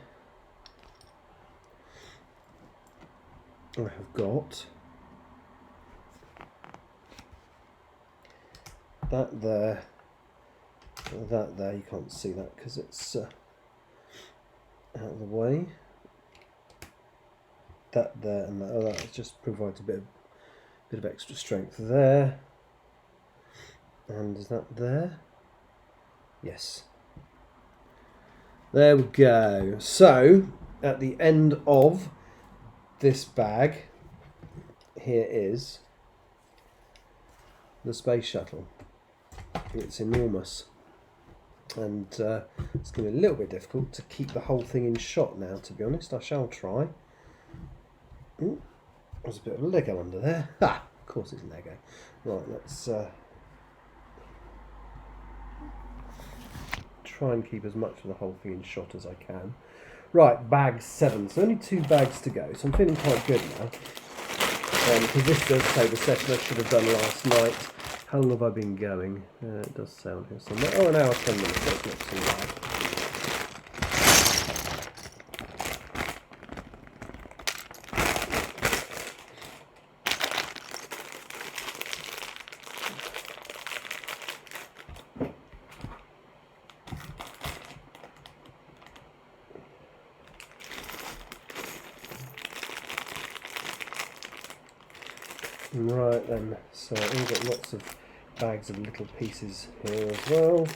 I have got that there. That there, you can't see that because it's out of the way. That there and that, oh, that just provides a bit of extra strength there. And is that there? Yes. There we go. So at the end of this bag, here is the space shuttle. It's enormous. And it's going to be a little bit difficult to keep the whole thing in shot now, to be honest. I shall try. Ooh, there's a bit of Lego under there. Ha! Of course it's Lego. Right, let's try and keep as much of the whole thing in shot as I can. Right, bag 7. So only 2 bags to go. So I'm feeling quite good now. Because this does say the session I should have done last night. How long have I been going? It does sound here somewhere. Oh, an hour, 10 minutes. That's not too bad. Right then, so we've got lots of bags of little pieces here as well.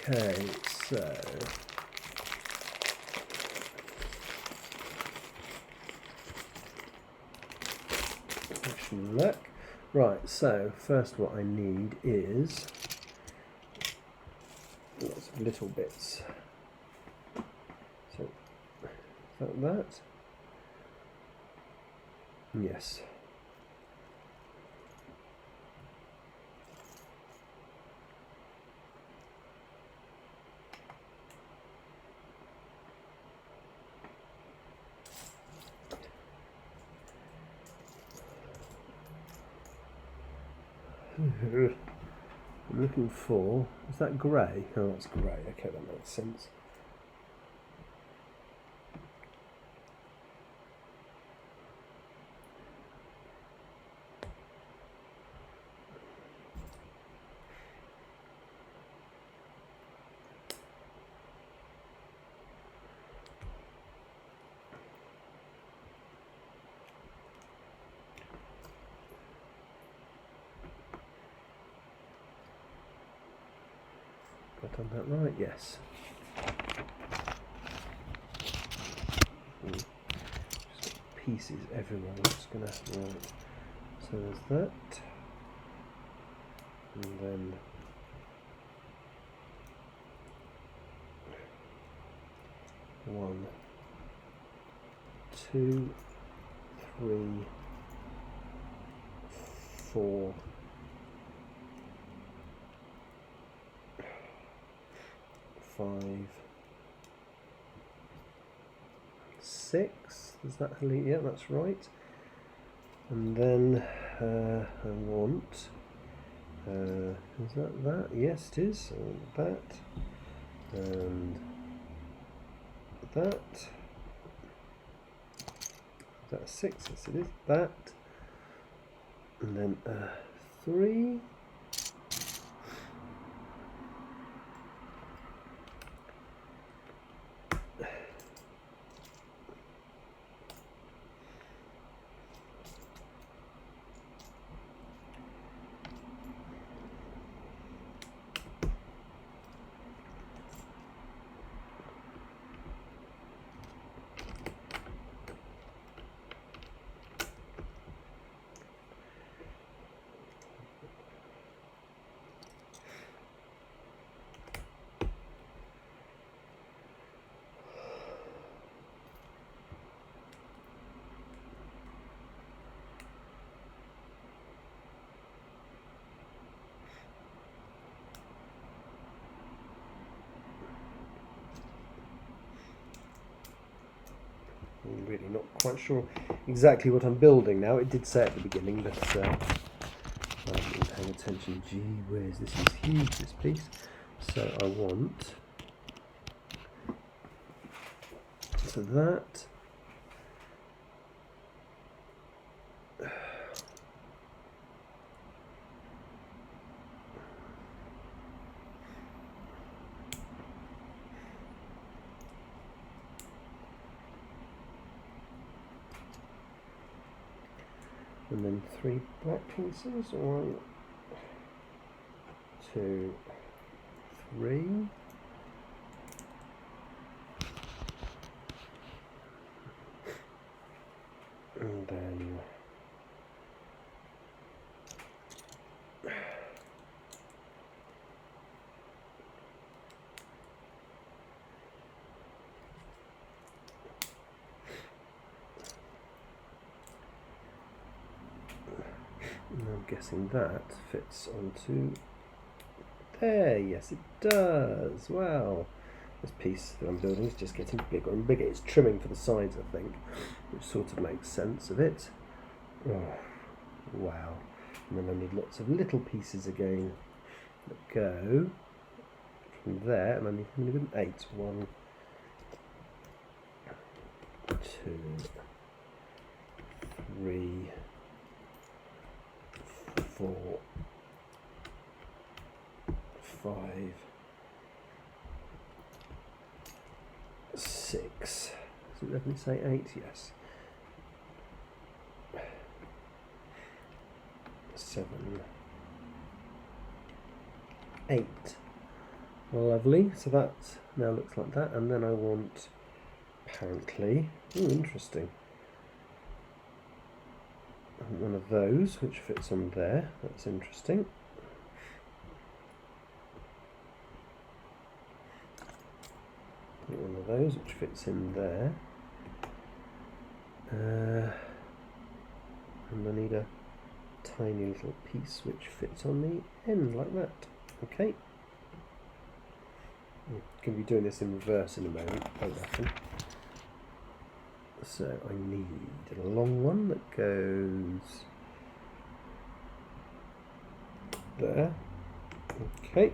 Okay, so Look. Right, so first what I need is lots of little bits. So, is that? Yes. I'm looking for, is that grey? Oh, that's grey. Okay, that makes sense. Have I done that right? Yes. Just got pieces everywhere. I'm just gonna right. So there's that, and then one, two, three, four, five, six. Is that yeah, that's right. And then I want. Is that? Yes, it is. I want that and that. Is that a six? Yes, it is. That and then 3. I'm really not quite sure exactly what I'm building now. It did say at the beginning, but I haven't been paying attention. Gee whiz, this is huge, this piece. So I want that. And then 3 black pieces. 1, 2, 3. And then I'm guessing that fits onto there. Yes, it does. Wow. This piece that I'm building is just getting bigger and bigger. It's trimming for the sides, I think, which sort of makes sense of it. Oh, wow. And then I need lots of little pieces again that go from there, and I need how many with 8. 1, 2, 3, 4, 5, 6. Does it definitely say 8? Yes. 7, 8. Lovely. So that now looks like that, and then I want apparently. Oh, interesting. one of those which fits on there. That's interesting. One of those which fits in there. And I need a tiny little piece which fits on the end like that. Okay. I'm going to be doing this in reverse in a moment, I reckon. So I need a long one that goes there. Okay.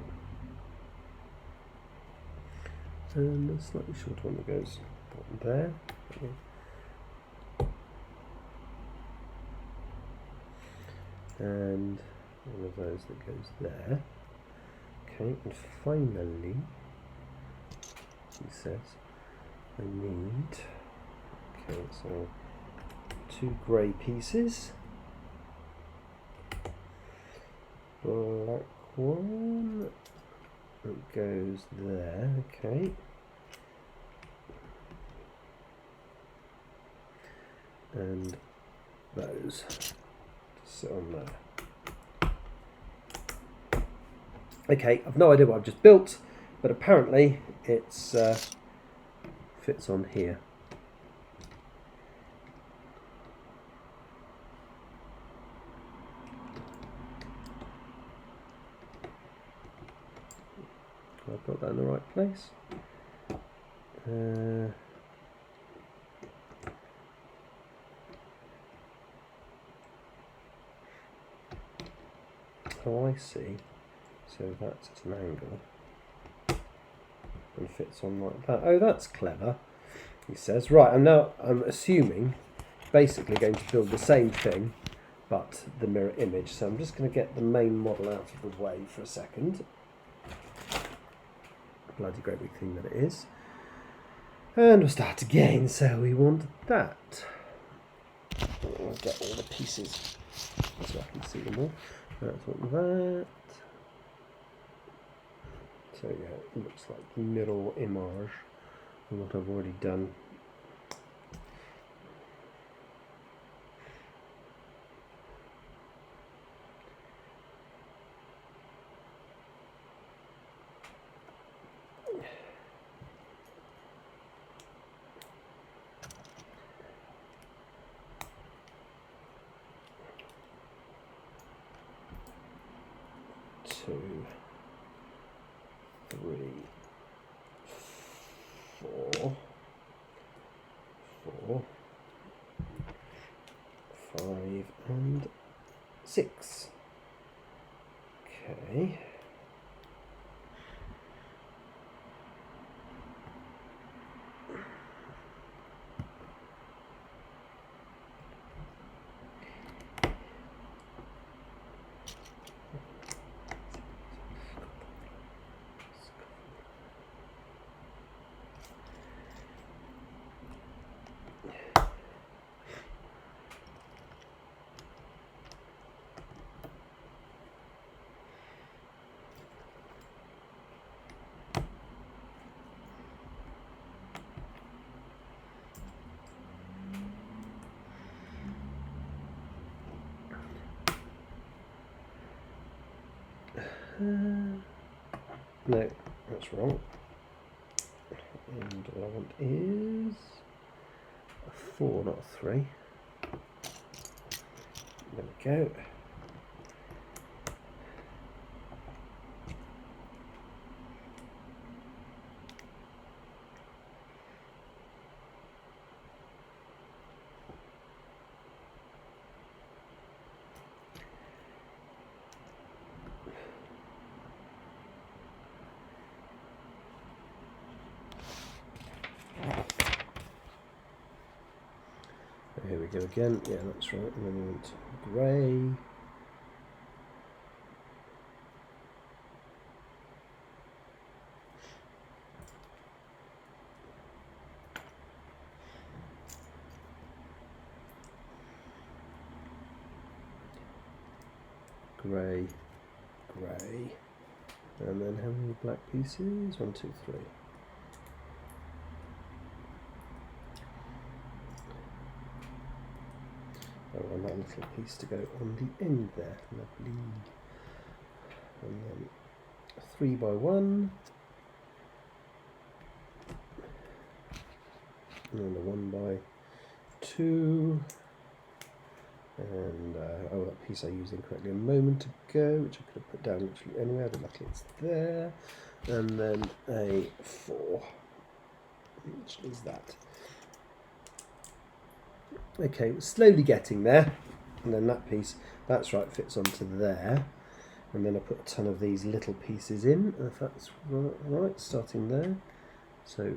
And a slightly shorter one that goes there. Okay. And one of those that goes there. Okay, and finally, he says, I need, okay, so 2 grey pieces. Black one that goes there, okay. And those to sit on there. Okay, I've no idea what I've just built, but apparently it's fits on here. I've got that in the right place. Oh, I see. So that's at an angle and fits on like that. Oh, that's clever, he says. Right, I'm assuming basically going to build the same thing but the mirror image. So I'm just going to get the main model out of the way for a second. Bloody great big thing that it is. And we'll start again. So we want that. I'll get all the pieces so I can see them all. That's what that. So yeah, it looks like mirror image and what I've already done. Two, 3, 4, 5 and 6. Okay. No, that's wrong. And what I want is a 4, not a 3. There we go. Here we go again. Yeah, that's right. And then we want grey. Grey, grey. And then how many black pieces? 1, 2, 3. I want that little piece to go on the end there. Lovely. And then a 3x1. And then a 1x2. And oh, that piece I used incorrectly a moment ago, which I could have put down literally anywhere, but luckily it's there. And then a 4, which is that. Okay, we're slowly getting there. And then that piece, that's right, fits onto there. And then I put a ton of these little pieces in, if that's right, starting there. So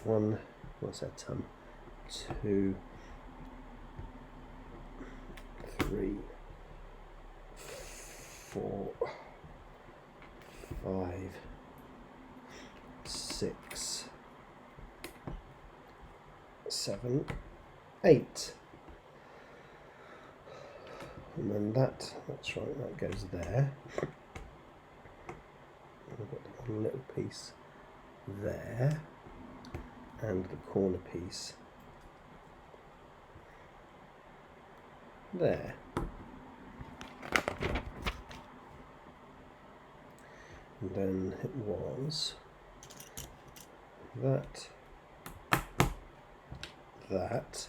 1, what's that, ton? 2, 3, 4, 5, 6, 7, 8. And then that's right, that goes there. I've got one little piece there, and the corner piece there. And then it was that,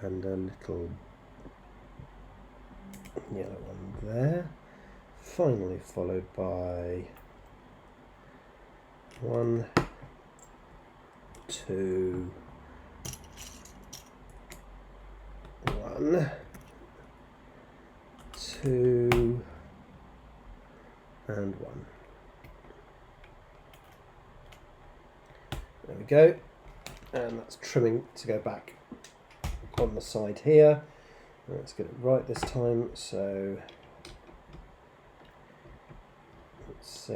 and a little yellow one there, finally followed by 1, 2, 1, 2, and 1. There we go, and that's trimming to go back on the side here. Let's get it right this time. So it's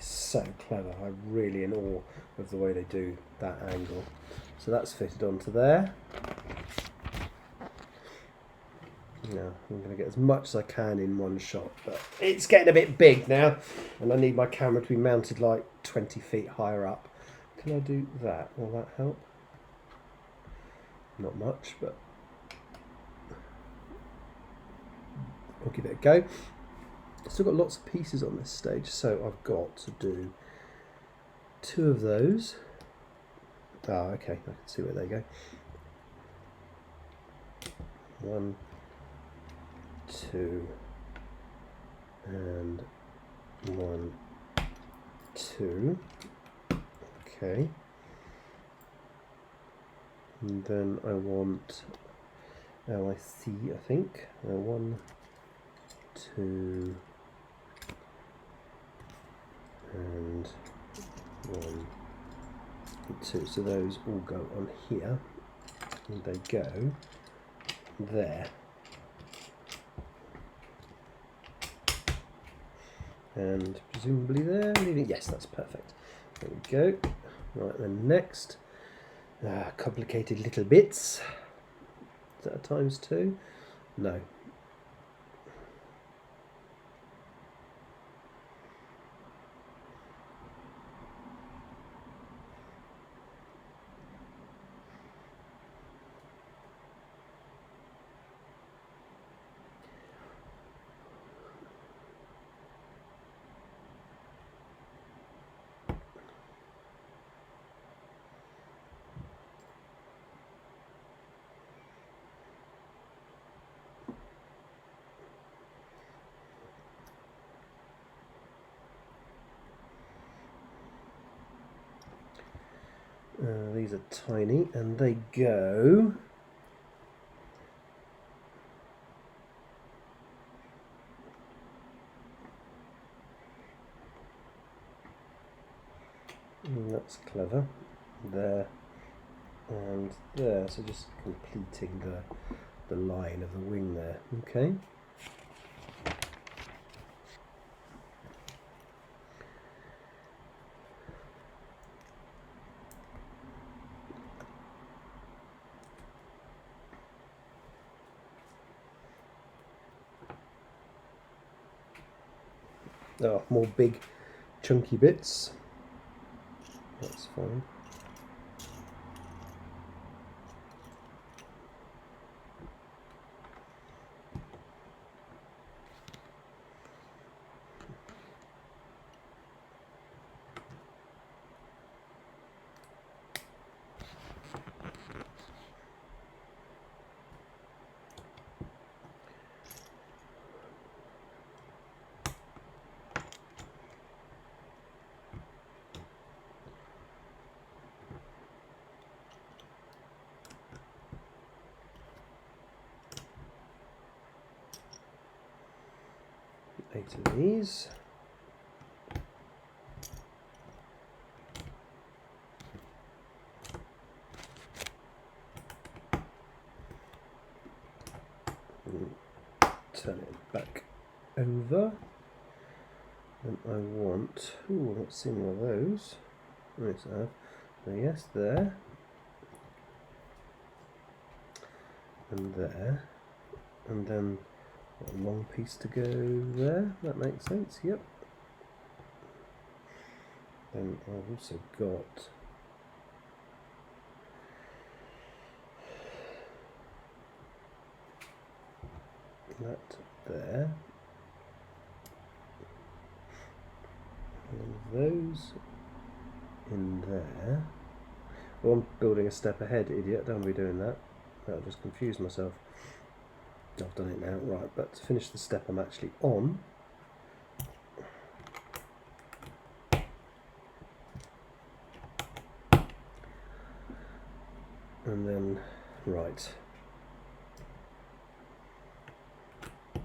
so clever. I'm really in awe of the way they do that angle. So that's fitted onto there. Now I'm going to get as much as I can in one shot, but it's getting a bit big now, and I need my camera to be mounted like 20 feet higher up. Can I do that? Will that help? Not much, but I'll give it a go. Still got lots of pieces on this stage, so I've got to do 2 of those. Ah, okay, I can see where they go. 1, 2, and 1, 2. Okay. And then I want LIC, I think. 1, 2, and 1, 2. So those all go on here, and they go there. And presumably there, yes, that's perfect. There we go. Right, then next, complicated little bits. Is that a ×2? No. These are tiny, and they go that's clever. There and there, so just completing the line of the wing there. Okay. Oh, more big chunky bits. That's fine. 8 of these. And turn it back over. And I want, let's see more of those. Let's have, yes, there. And there. And then a long piece to go there. That makes sense, yep. Then I've also got that there. And those in there. Well, I'm building a step ahead, idiot. Don't be doing that. That'll just confuse myself. I've done it now, right, but to finish the step I'm actually on, and then, right, how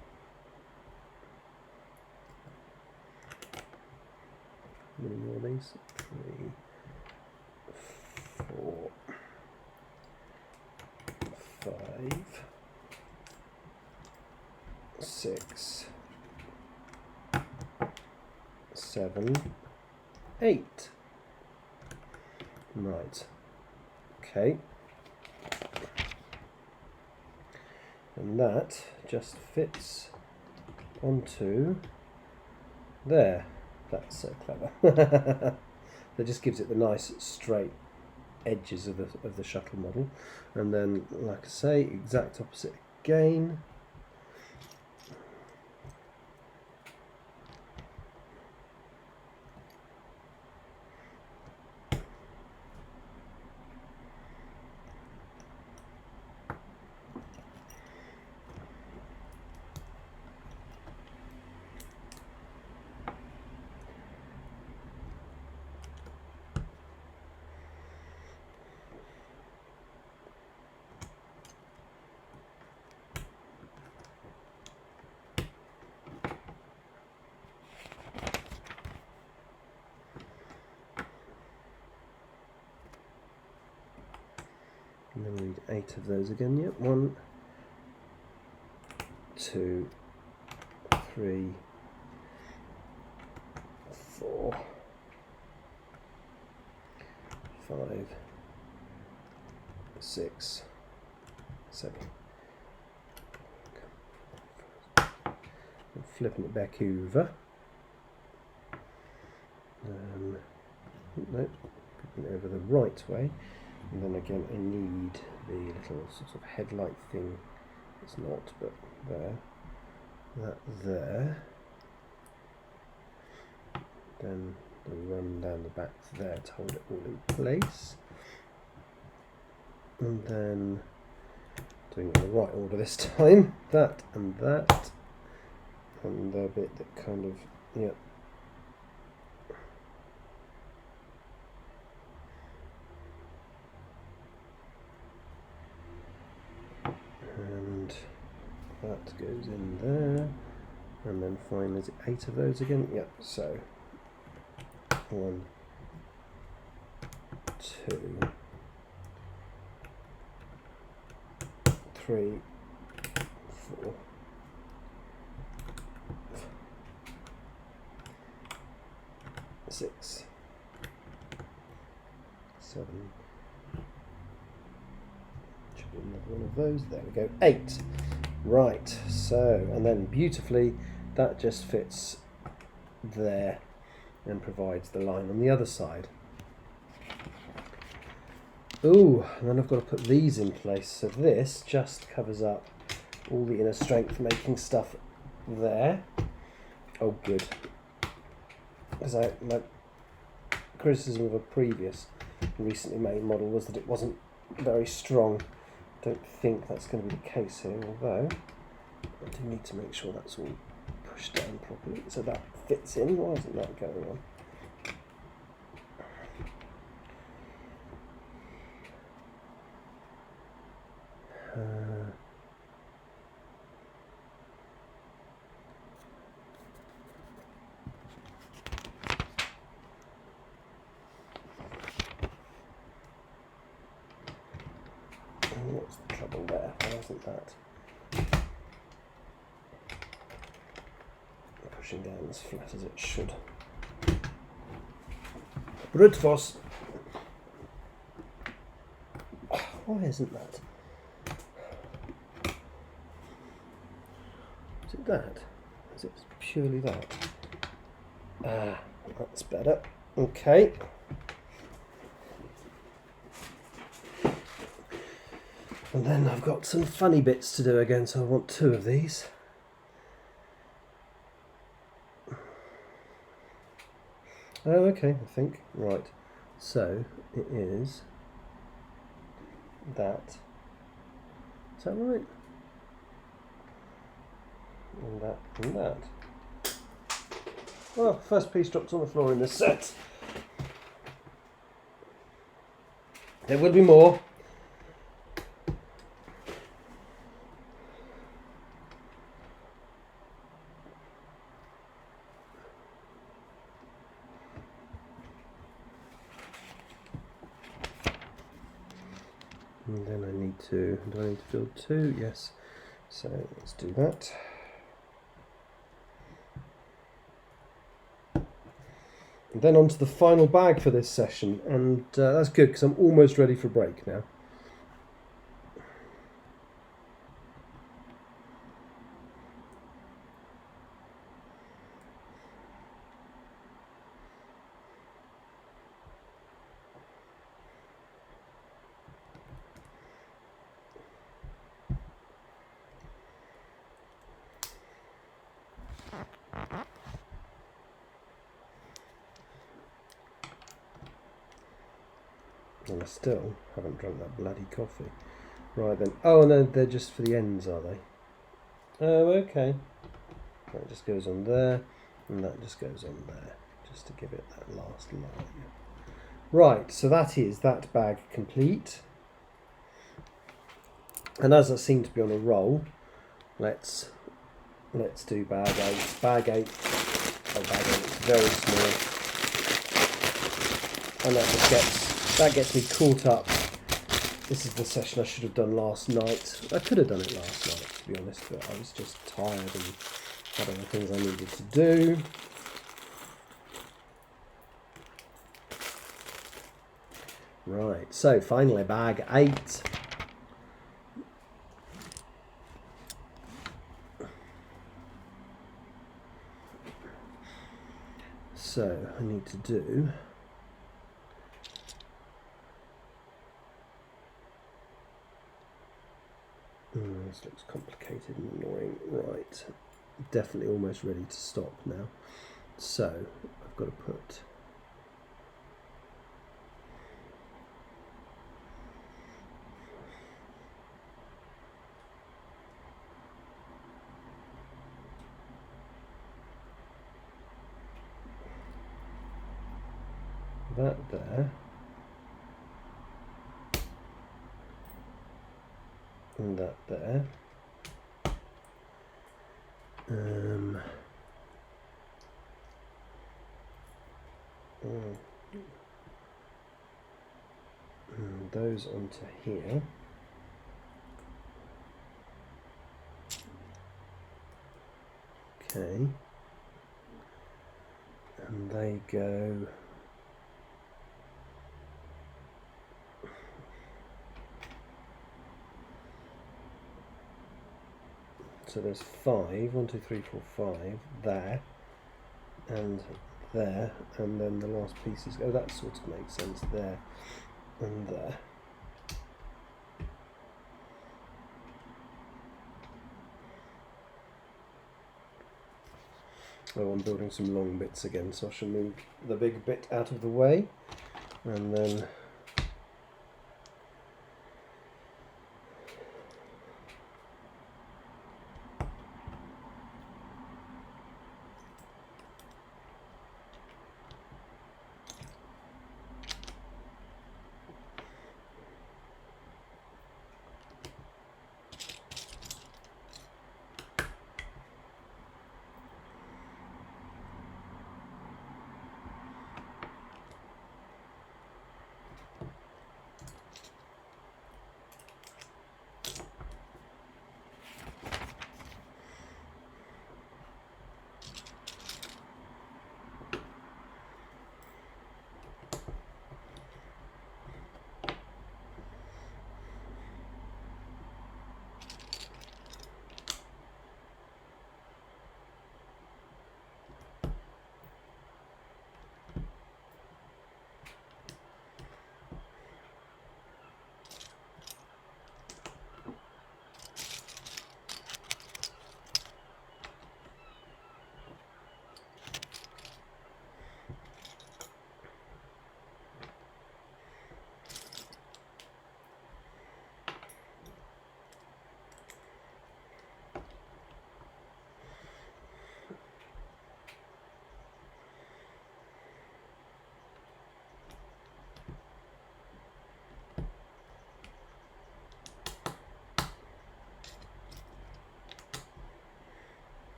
many more of these? 3, 4, 5, 6, 7, 8. Right. Okay. And that just fits onto there. That's so clever. That just gives it the nice straight edges of the shuttle model. And then, like I say, exact opposite again. And then we need 8 of those again. Yep, 1, 2, 3, 4, 5, 6, 7. And flipping it back over. No, flipping it over the right way. And then again, I need the little sort of headlight thing. It's not, but there. That there. Then the run down the back there to hold it all in place. And then doing it in the right order this time. That and that. And the bit that kind of, yep. And that goes in there. And then finally, is it 8 of those again? Yep, so 1, 2, 3, 4, 6, 7. Should be another one of those. There we go. 8. Right. So, and then beautifully, that just fits there and provides the line on the other side. Ooh, and then I've got to put these in place. So this just covers up all the inner strength making stuff there. Oh, good. Because my criticism of a previous recently made model was that it wasn't very strong. Don't think that's going to be the case here, although I do need to make sure that's all pushed down properly so that fits in. Why isn't that going on? trouble there. Why isn't that pushing down as flat as it should? Brute force. Why isn't that? Is it that? Is it purely that? Ah, that's better. Okay. And then I've got some funny bits to do again, so I want 2 of these. Oh, okay, I think. Right. So it is that. Is that right? And that and that. Well, first piece dropped on the floor in this set. There will be more. And then I need to, do I need to build 2? Yes. So let's do that. And then on to the final bag for this session, and that's good because I'm almost ready for break now. And I still haven't drunk that bloody coffee. Right then. Oh, and they're just for the ends, are they? Oh, okay. That just goes on there, and that just goes on there, just to give it that last line. Right, so that is that bag complete. And as I seem to be on a roll, let's do bag 8. Bag 8. Oh, bag 8 is very small, and that gets me caught up. This is the session I should have done last night. I could have done it last night, to be honest, but I was just tired and had other things I needed to do. Right, so finally bag 8. So I need to do this looks complicated and annoying. Right, definitely almost ready to stop now. So I've got to put that there, and that there. And those onto here. Okay. And they go so there's 5, 1, 2, 3, 4, 5 there, and there, and then the last pieces. Oh, that sort of makes sense. There and there. Oh, I'm building some long bits again, so I shall move the big bit out of the way, and then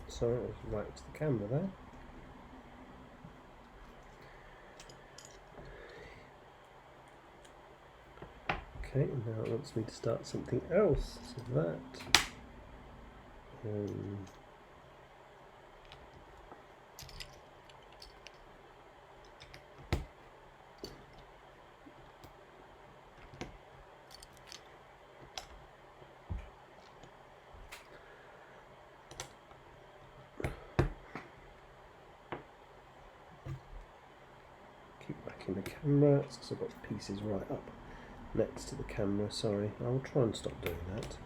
Sorry, I was right to the camera there. Okay, now it wants me to start something else. So that. Keep back in the camera. It's because I've got the pieces right up next to the camera. Sorry, I'll try and stop doing that.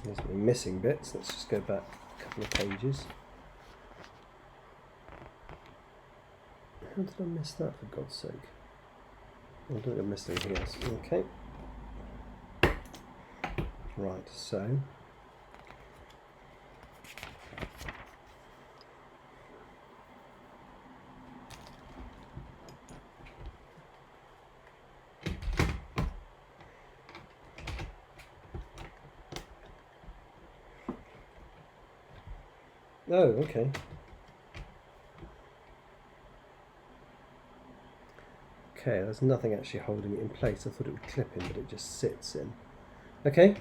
There's my missing bits. Let's just go back a couple of pages. How did I miss that, for God's sake? I don't think I missed anything else. Okay. Right, so. Oh, okay. Okay, there's nothing actually holding it in place. I thought it would clip in, but it just sits in. Okay.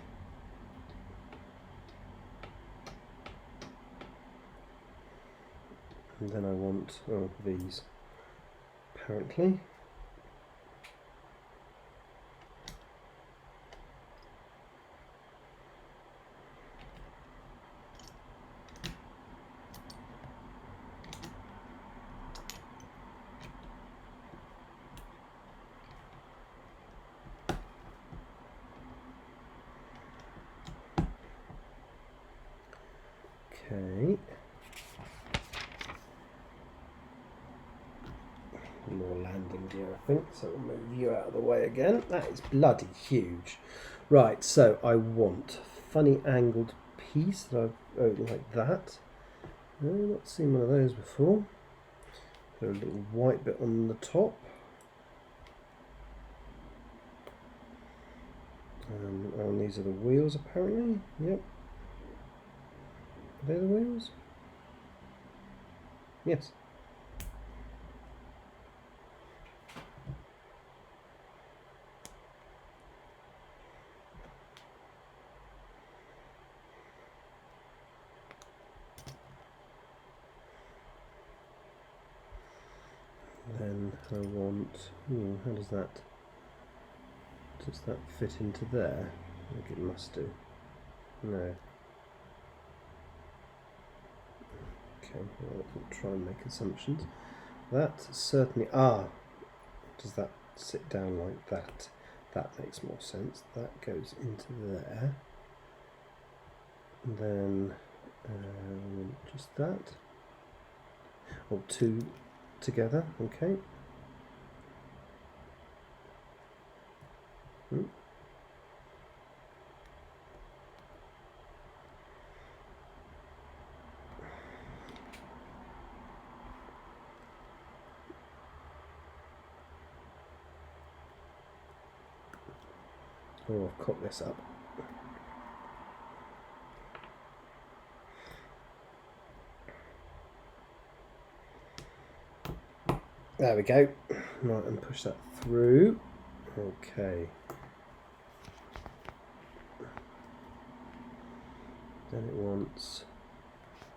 And then I want these, apparently. Okay. More landing gear, I think. So we'll move you out of the way again. That is bloody huge. Right, so I want funny angled piece that I've like that. No, not seen one of those before. Put a little white bit on the top. And these are the wheels, apparently. Yep. Are they the wheels? Yes. Then I want, how does that fit into there? I think it must do. No. Okay, well, I'll try and make assumptions. That certainly, does that sit down like that? That makes more sense. That goes into there. And then just that. Or two together, okay. Oh, I've cocked this up. There we go. Right, and push that through. Okay. Then it wants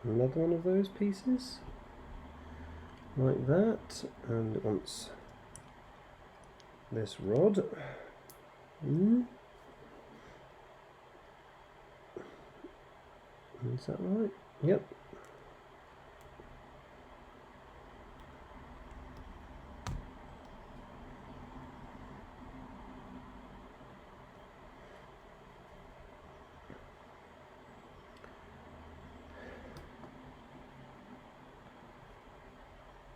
another one of those pieces. Like that. And it wants this rod. Is that right? Yep.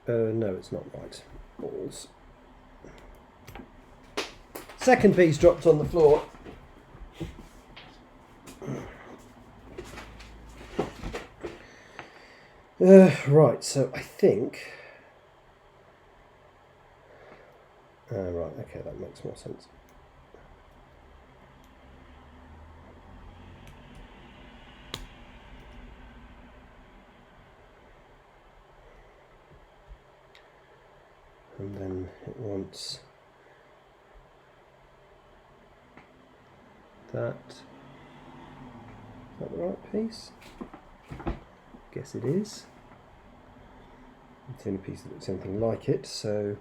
No, it's not right. Balls. Second piece dropped on the floor. Right, so I think... right, okay, that makes more sense. And then it wants that. Is that the right piece? Guess it is. It's the only piece that looks anything like it, so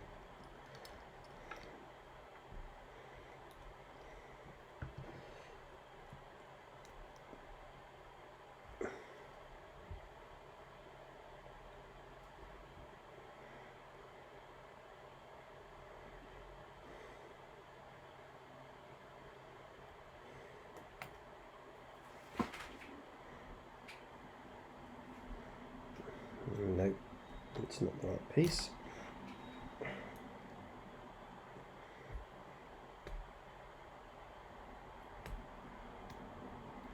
no, it's not the right piece.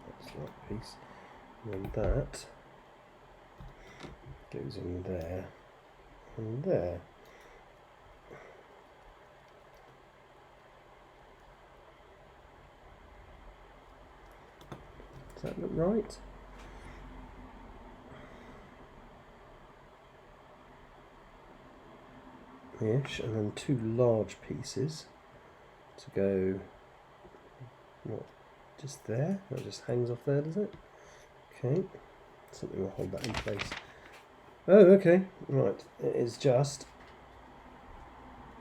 That's the right piece. And then that goes in there and there. Does that look right? Ish, and then two large pieces to go, what, just there? That just hangs off there, does it? Okay, something will hold that in place. Oh, okay, right, it is just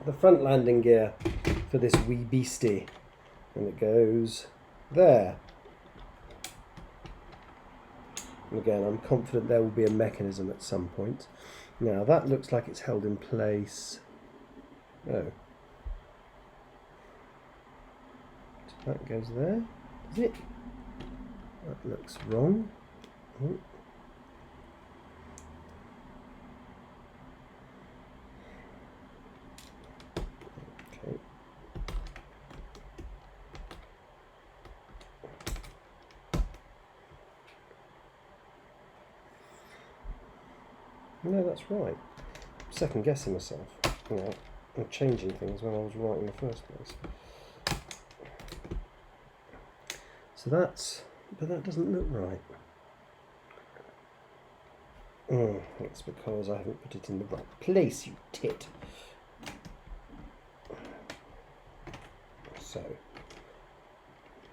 the front landing gear for this wee beastie, and it goes there. And again, I'm confident there will be a mechanism at some point. Now that looks like it's held in place. Oh. So that goes there. Is it? That looks wrong. Oh. Okay. No, that's right. I'm second guessing myself. No. And changing things when I was right in the first place. So that's, but that doesn't look right. That's because I haven't put it in the right place, you tit. So,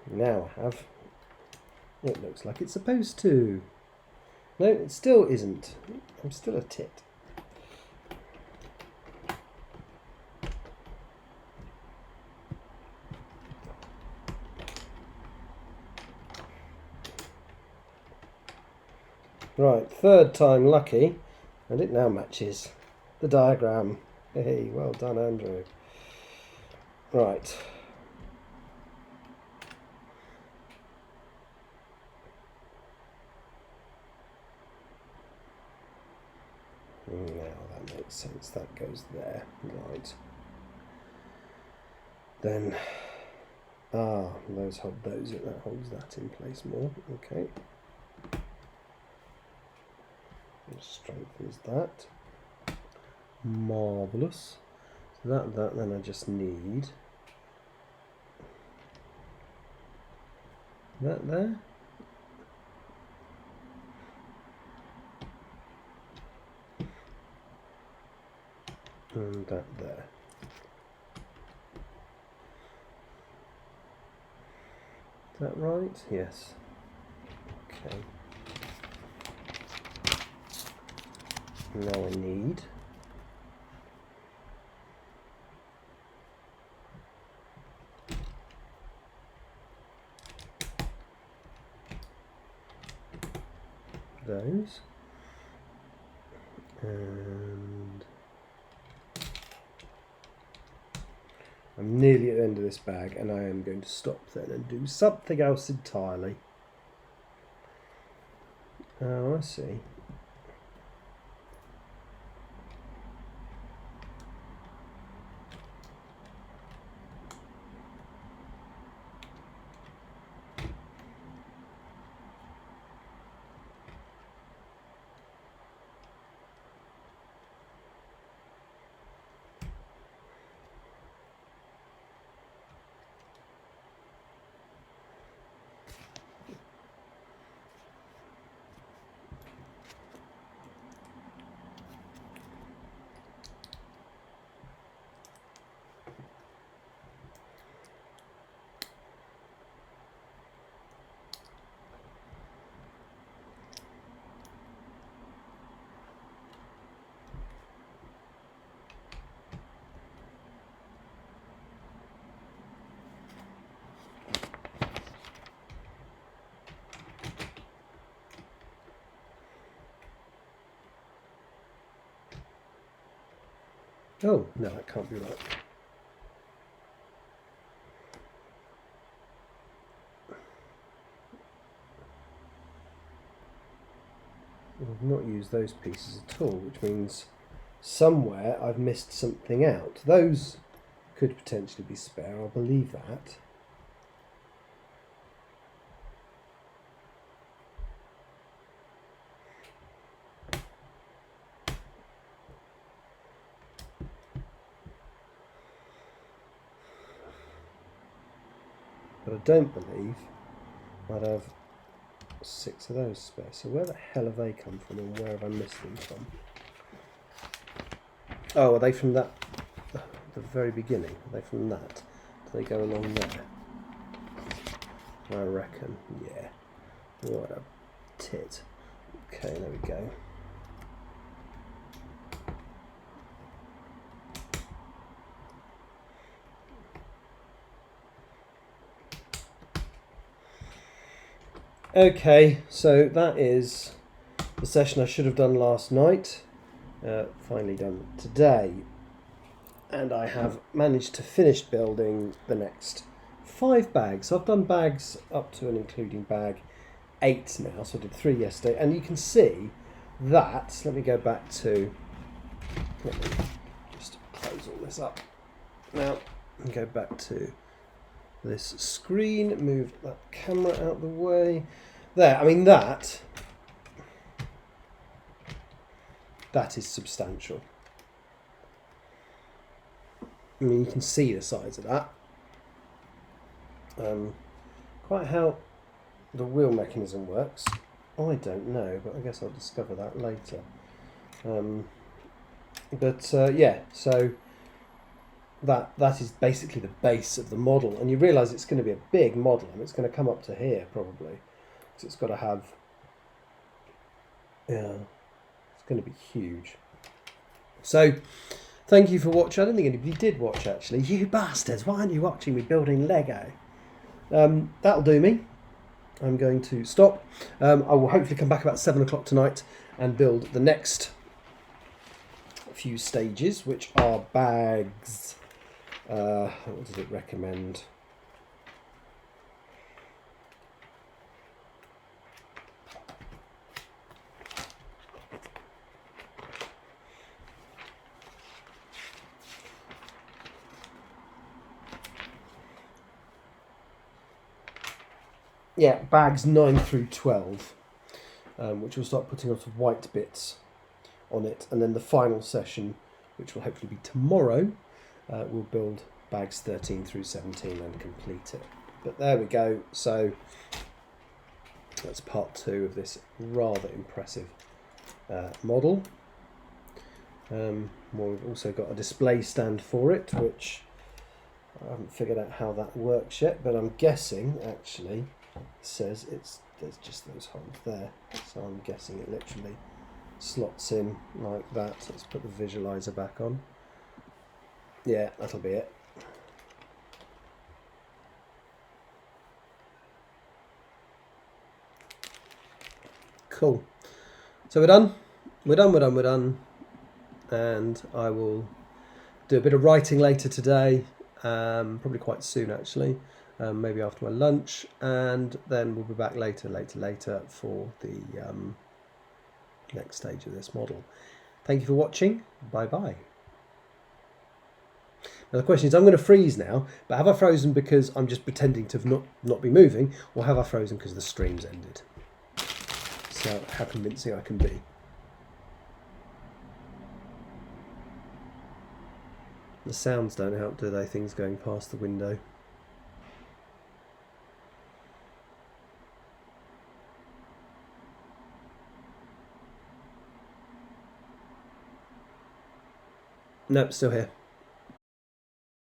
now I have. It looks like it's supposed to. No, it still isn't. I'm still a tit. Right, third time lucky, and it now matches the diagram. Hey, well done, Andrew. Right. Now that makes sense, that goes there, right. Then, those hold those, that holds that in place more, okay. Strengthens that. Marvellous. So that, then I just need that there. And that there. Is that right? Yes. Okay. Now I need those. And I'm nearly at the end of this bag, and I am going to stop then and do something else entirely. Oh, I see. Oh, no, that can't be right. I've not used those pieces at all, which means somewhere I've missed something out. Those could potentially be spare, I'll believe that. But I don't believe I'd have 6 of those spare. So where the hell have they come from, and where have I missed them from? Oh, are they from that, the very beginning? Are they from that? Do they go along there? I reckon, yeah. What a tit. Okay, there we go. Okay, so that is the session I should have done last night, finally done today, and I have managed to finish building the next 5 bags. So I've done bags up to and including bag 8 now, so I did 3 yesterday, and you can see that, let me go back to, let me just close all this up now and go back to this screen, move that camera out the way. There, I mean that is substantial. I mean, you can see the size of that. Quite how the wheel mechanism works, I don't know, but I guess I'll discover that later. Yeah, so that is basically the base of the model, and you realise it's going to be a big model, and it's going to come up to here probably, because it's got to have, yeah, it's going to be huge. So thank you for watching. I don't think anybody did watch, actually. You bastards, why aren't you watching me building Lego? That'll do me. I'm going to stop. I will hopefully come back about 7 o'clock tonight and build the next few stages, which are bags. What does it recommend? Yeah, bags 9 through 12, which will start putting lots of white bits on it, and then the final session, which will hopefully be tomorrow, we'll build bags 13 through 17 and complete it. But there we go. So that's part 2 of this rather impressive model. We've also got a display stand for it, which I haven't figured out how that works yet, but I'm guessing actually it says there's just those holes there, so I'm guessing it literally slots in like that. Let's put the visualizer back on. Yeah, that'll be it. Cool. So we're done. We're done. And I will do a bit of writing later today, probably quite soon actually, maybe after my lunch, and then we'll be back later for the next stage of this model. Thank you for watching. Bye bye. Now the question is, I'm going to freeze now, but have I frozen because I'm just pretending to not be moving, or have I frozen because the stream's ended? So how convincing I can be. The sounds don't help, do they? Things going past the window. Nope, still here.